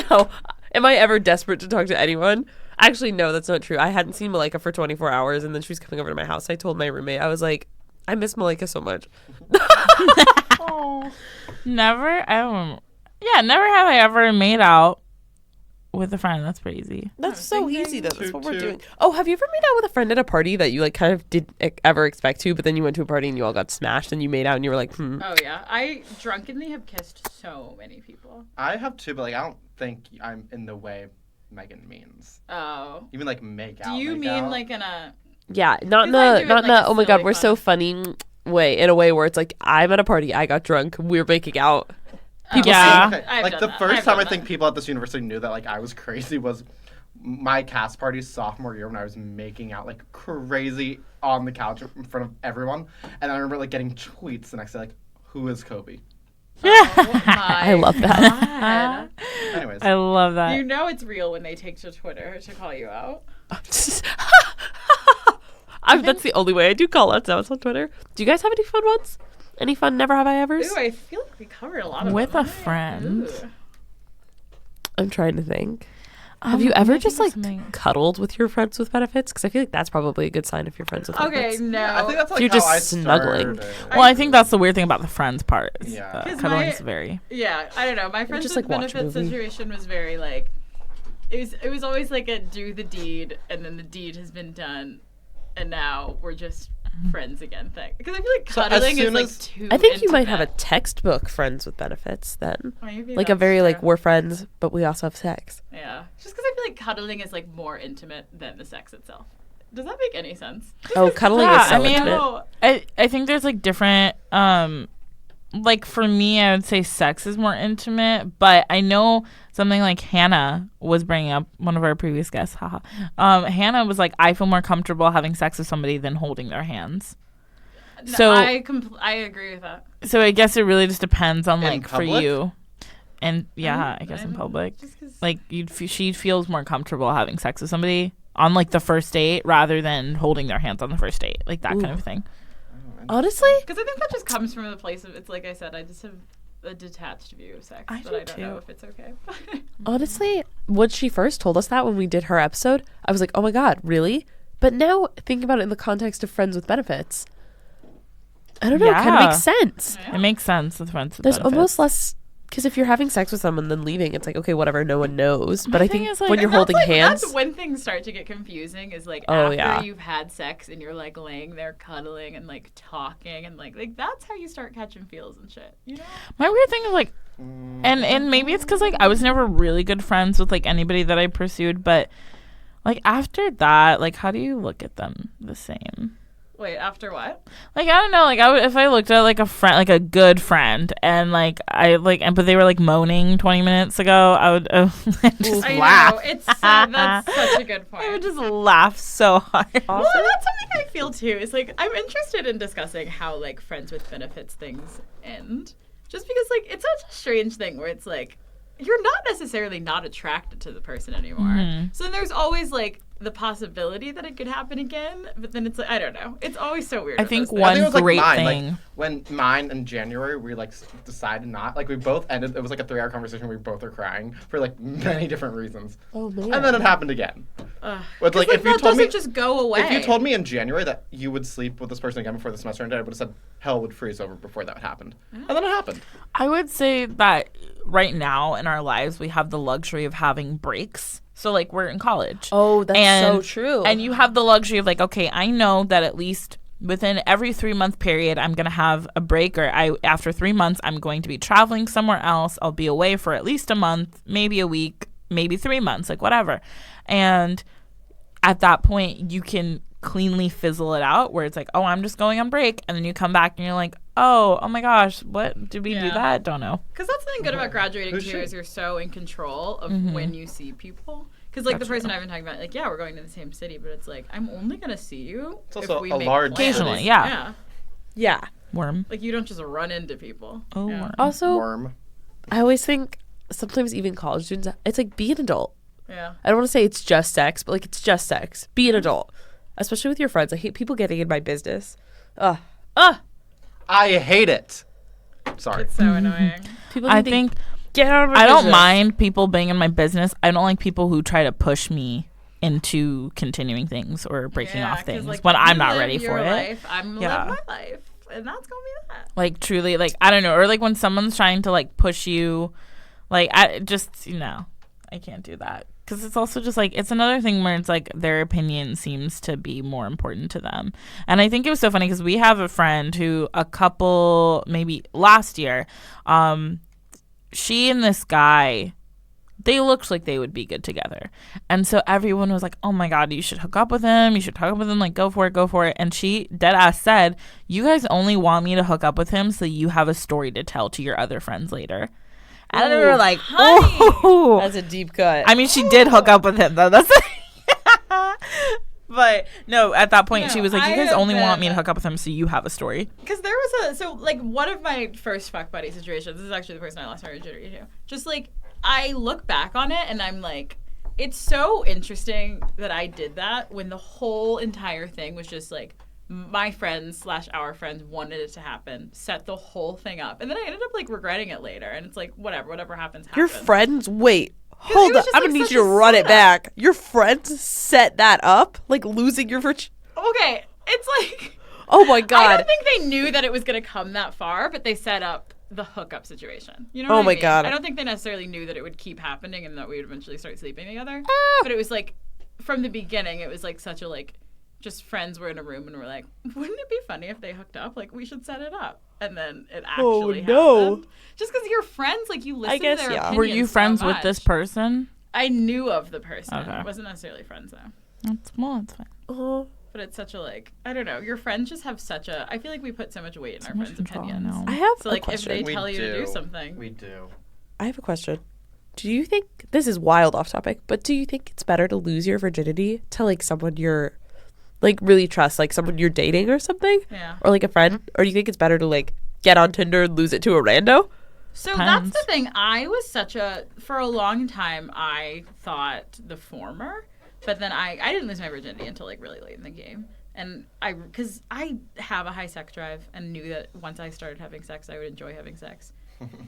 No. Am I ever desperate to talk to anyone? Actually, no, that's not true. I hadn't seen Malika for 24 hours and then she was coming over to my house. I told my roommate, I was like, I miss Malika so much. Never. Never have I ever made out with a friend. That's pretty easy. That's so easy though. That's Toot what we're toot. doing. Oh, have you ever made out with a friend at a party that you like kind of didn't ever expect to, but then you went to a party and you all got smashed and you made out and you were like, Oh yeah, I drunkenly have kissed so many people. I have two, but like I don't think I'm in the way Megan means. Oh. Even like make Do out. you make mean out. like in a? Yeah, not in Because I a do it not in like a a oh my god, silly we're so fun. funny way, in a way where it's like I'm at a party, I got drunk, we're making out. People Yeah. see- Okay, I've like done the that. first I've time done I think that. people at this university knew that like I was crazy was my cast party sophomore year when I was making out like crazy on the couch in front of everyone, and I remember like getting tweets the next day like, "Who is Kobi?" Oh, I love that. God. Anyways, I love that. You know it's real when they take to Twitter to call you out. That's the only way I do call outs now. It's on Twitter. Do you guys have any fun ones? Any fun never have I ever's? Ooh, I feel like we covered a lot of With them. a friend. Ooh. I'm trying to think. Have you ever just like cuddled with your friends with benefits? Because I feel like that's probably a good sign if you're friends with Okay, benefits. no. I think that's like You're how just I snuggling. started. Well, I think that's the weird thing about the friends part. Is, Yeah. 'Cause cuddling's my- very. Yeah, I don't know. My friends just, with like, watch a benefits movie. situation was very like it was always like a do the deed and then the deed has been done and now we're just friends again thing. Because I feel like So as cuddling is soon like as- too I think you might have a intimate. textbook friends with benefits then. Maybe Like a that's very like true. we're friends, but we also have sex. Yeah. Just because I feel like cuddling is like more intimate than the sex itself. Does that make any sense? Oh, cuddling Yeah, is so I mean- intimate. I think there's like different like for me I would say sex is more intimate, but I know something like Hannah was bringing up, one of our previous guests, haha. Hannah was like, I feel more comfortable having sex with somebody than holding their hands. So I agree with that. so I guess it really just depends on In like for public? you. And yeah, I guess in public. Just 'cause- Like she feels more comfortable having sex with somebody on like the first date rather than holding their hands on the first date, like that kind of thing. Honestly, Because I think that just comes from the place of, it's like I said, I just have a detached view of sex. I but do I don't know too. if it's okay. honestly, when she first told us that when we did her episode, I was like, oh my god, really? But now thinking about it in the context of friends with benefits, I don't know. It kind Yeah. of makes sense. It makes sense with friends with There's benefits. almost less because if you're having sex with someone then leaving, it's like okay, whatever, no one knows. But My I thing think is, like- when you're And that's, holding like, hands, That's when things start to get confusing. Is like Oh, after yeah. you've had sex and you're like laying there cuddling and like talking and like that's how you start catching feels and shit. You know? My weird thing is like, and maybe it's because like I was never really good friends with like anybody that I pursued, but like after that, like how do you look at them the same? Wait, after what? Like I don't know, like I would if I looked at like a friend, like a good friend, and like I like, and but they were like moaning 20 minutes ago, I would just I laugh. know it's that's such a good point. I would just laugh so hard. Well, that's something I feel too. Is like I'm interested in discussing how like friends with benefits things end, just because like it's such a strange thing where it's like you're not necessarily not attracted to the person anymore. Mm-hmm. So then there's always like the possibility that it could happen again, but then it's like I don't know. It's always so weird. I with think those one I think it was like great mine. thing. Like when mine in January, we like decided not. Like we both ended. It was like a 3-hour conversation. We both were crying for like many different reasons. oh man, And then it happened again. Ugh. But like 'Cause, if you that told me, doesn't just go away. if you told me in January that you would sleep with this person again before the semester ended, I would have said hell would freeze over before that happened. And then it happened. I would say that right now in our lives we have the luxury of having breaks. So like we're in college. oh that's so true. And you have the luxury of like, okay, I know that at least within every 3-month period I'm gonna have a break, or after 3 months I'm going to be traveling somewhere else. I'll be away for at least a month, maybe a week, maybe 3 months, like whatever. And at that point you can cleanly fizzle it out where it's like, oh, I'm just going on break, and then you come back and you're like, oh my gosh, what did we do that? Don't know. Because that's the thing good about graduating Who's too she? is you're so in control of when you see people. Because like That's the person true. I've been talking about, like we're going to the same city, but it's like I'm only gonna see you It's also if we a make large plans. Occasionally, city. yeah. Yeah. Worm. Like you don't just run into people. Oh, yeah. worm. Also, Worm. I always think sometimes even college students, it's like, be an adult. Yeah. I don't want to say it's just sex, but like, it's just sex. Be an adult, especially with your friends. I hate people getting in my business. Ugh. I hate it. Sorry. It's so annoying. People I need to think get out of my I don't business. mind people being in my business. I don't like people who try to push me into continuing things or breaking Yeah, off 'cause, things like, when you I'm not live ready for your it. life, I'm Yeah. living my life, and that's gonna be that. Like truly, like I don't know, or like when someone's trying to like push you, like I just I can't do that because it's also just like it's another thing where it's like their opinion seems to be more important to them. And I think it was so funny because we have a friend who a couple maybe last year, she and this guy, they looked like they would be good together. And so everyone was like, oh my God, you should hook up with him. You should hook up with him. Like, go for it. And she dead ass said, you guys only want me to hook up with him so you have a story to tell to your other friends later. And we were like, oh. That's a deep cut. I mean, she did hook up with him, though. That's But no, at that point, No, she was like, you I guys have only want me to been- hook up with him so you have a story. Because there was one of my first fuck buddy situations. This is actually the person I lost my virginity to. Just like I look back on it and I'm like, it's so interesting that I did that when the whole entire thing was just like my friends / our friends wanted it to happen, set the whole thing up, and then I ended up like regretting it later. And it's like whatever happens. Your friends, wait, hold was up. just, I'm like, gonna need such you to a run it setup. back. Your friends set that up, like losing your virginity. Okay, it's like. Oh my I God. don't think they knew that it was going to come that far, but they set up the hookup situation. You know Oh what I my mean? God. I don't think they necessarily knew that it would keep happening and that we would eventually start sleeping together. Ah. But it was like, from the beginning, it was like such a like, just friends were in a room and we're like, wouldn't it be funny if they hooked up? Like, we should set it up. And then it actually no. happened. Just because you're friends, like, you listen guess, to their yeah. opinions Were you so friends with much. this person? I knew of the person. Okay. I wasn't necessarily friends, though. That's fine. Oh, But it's such a, like, I don't know. Your friends just have such a, I feel like we put so much weight in our much friends' control, I opinions. know. I have So, a like, if question. they We tell you to do something. We do. I have a question. Do you think this is wild off topic, but do you think it's better to lose your virginity to like someone you're like really trust, like someone you're dating or something, Yeah. or like a friend, or do you think it's better to like get on Tinder and lose it to a rando? So Depends. that's the thing. I was for a long time, I thought the former, but then I didn't lose my virginity until like really late in the game. And because I have a high sex drive and knew that once I started having sex, I would enjoy having sex,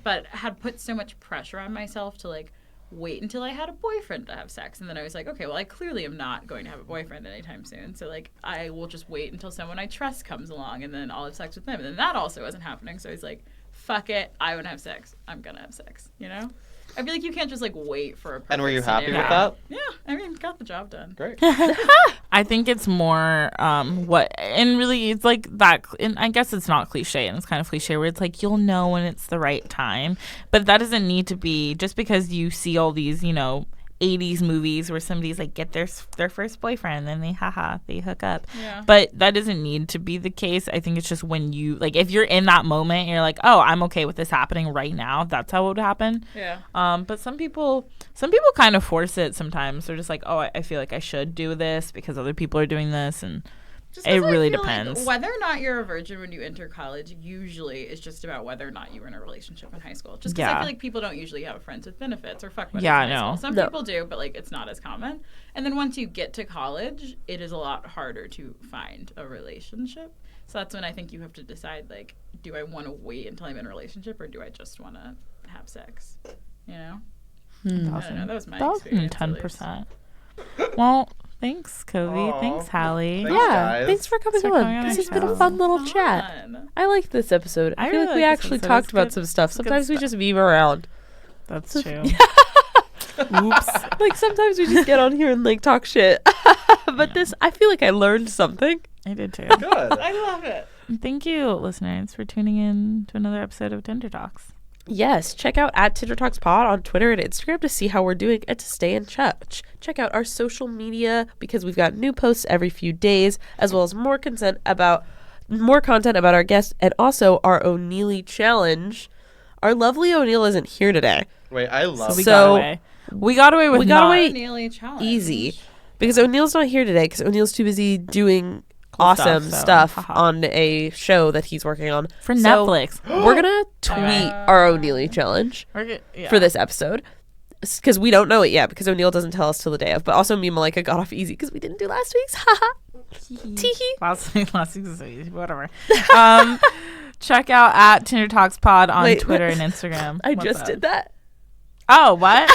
but had put so much pressure on myself to like wait until I had a boyfriend to have sex. And then I was like, okay, well, I clearly am not going to have a boyfriend anytime soon. So like, I will just wait until someone I trust comes along and then I'll have sex with them. And then that also wasn't happening. So I was like, fuck it. I want to have sex. I'm going to have sex, you know? I feel like you can't just like wait for a perfect And were you happy with scenario. that? Yeah. I mean, got the job done. Great. I think it's more and really it's like that, and I guess it's not cliche, and it's kind of cliche where it's like you'll know when it's the right time, but that doesn't need to be just because you see all these 80s movies where somebody's like get their first boyfriend and they hook up. Yeah. But that doesn't need to be the case. I think it's just when you like if you're in that moment you're like, oh, I'm okay with this happening right now. That's how it would happen. Yeah. But some people kind of force it sometimes. They're just like, oh, I feel like I should do this because other people are doing this, and Just it 'cause I really feel depends. Like whether or not you're a virgin when you enter college usually is just about whether or not you were in a relationship in high school. Just because I Yeah. feel like people don't usually have friends with benefits or fuck buddies Yeah, in I high know. school. Some No. people do, but like it's not as common. And then once you get to college, it is a lot harder to find a relationship. So that's when I think you have to decide like, do I want to wait until I'm in a relationship or do I just want to have sex? You know? I don't know. That was my experience. at least. 10%. Well, thanks, Kobe. Aw. Thanks, Hallie. Thanks, Yeah, guys. thanks for coming Thanks for on. coming on This our has been a show. fun little chat. Fun. I like this episode. I I feel really like we like this actually episode. talked It's about good- some stuff. it's good Sometimes we stuff. just meme around. That's true. Oops. Like sometimes we just get on here and like talk shit. But this, I feel like I learned something. I did too. Good. I love it. Thank you, listeners, for tuning in to another episode of Tinder Talks. Yes, check out at Tinder Talks Pod on Twitter and Instagram to see how we're doing and to stay in touch. Check out our social media because we've got new posts every few days, as well as more content about our guests and also our O'Neilly challenge. Our lovely O'Neill isn't here today. Wait, I love We So- got away. We got away with We got not- away Nearly challenge. easy because O'Neill's not here today because O'Neill's too busy doing Cool awesome stuff, so, stuff haha. on a show that he's working on for So, Netflix. We're gonna tweet our O'Neilly challenge Yeah. for this episode because we don't know it yet because O'Neill doesn't tell us till the day of. But also, me and Malika got off easy because we didn't do last week's. Haha. Teehee. Last week's is so easy. Whatever. Check out at Tinder Talks Pod on Wait, Twitter and Instagram. I What's just up? did that. Oh, what?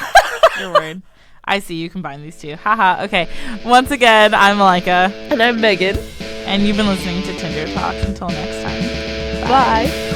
You're weird. I see. You combine these two. Haha. Okay. Once again, I'm Malika, And I'm Megan. and you've been listening to Tinder Talks. Until next time. Bye.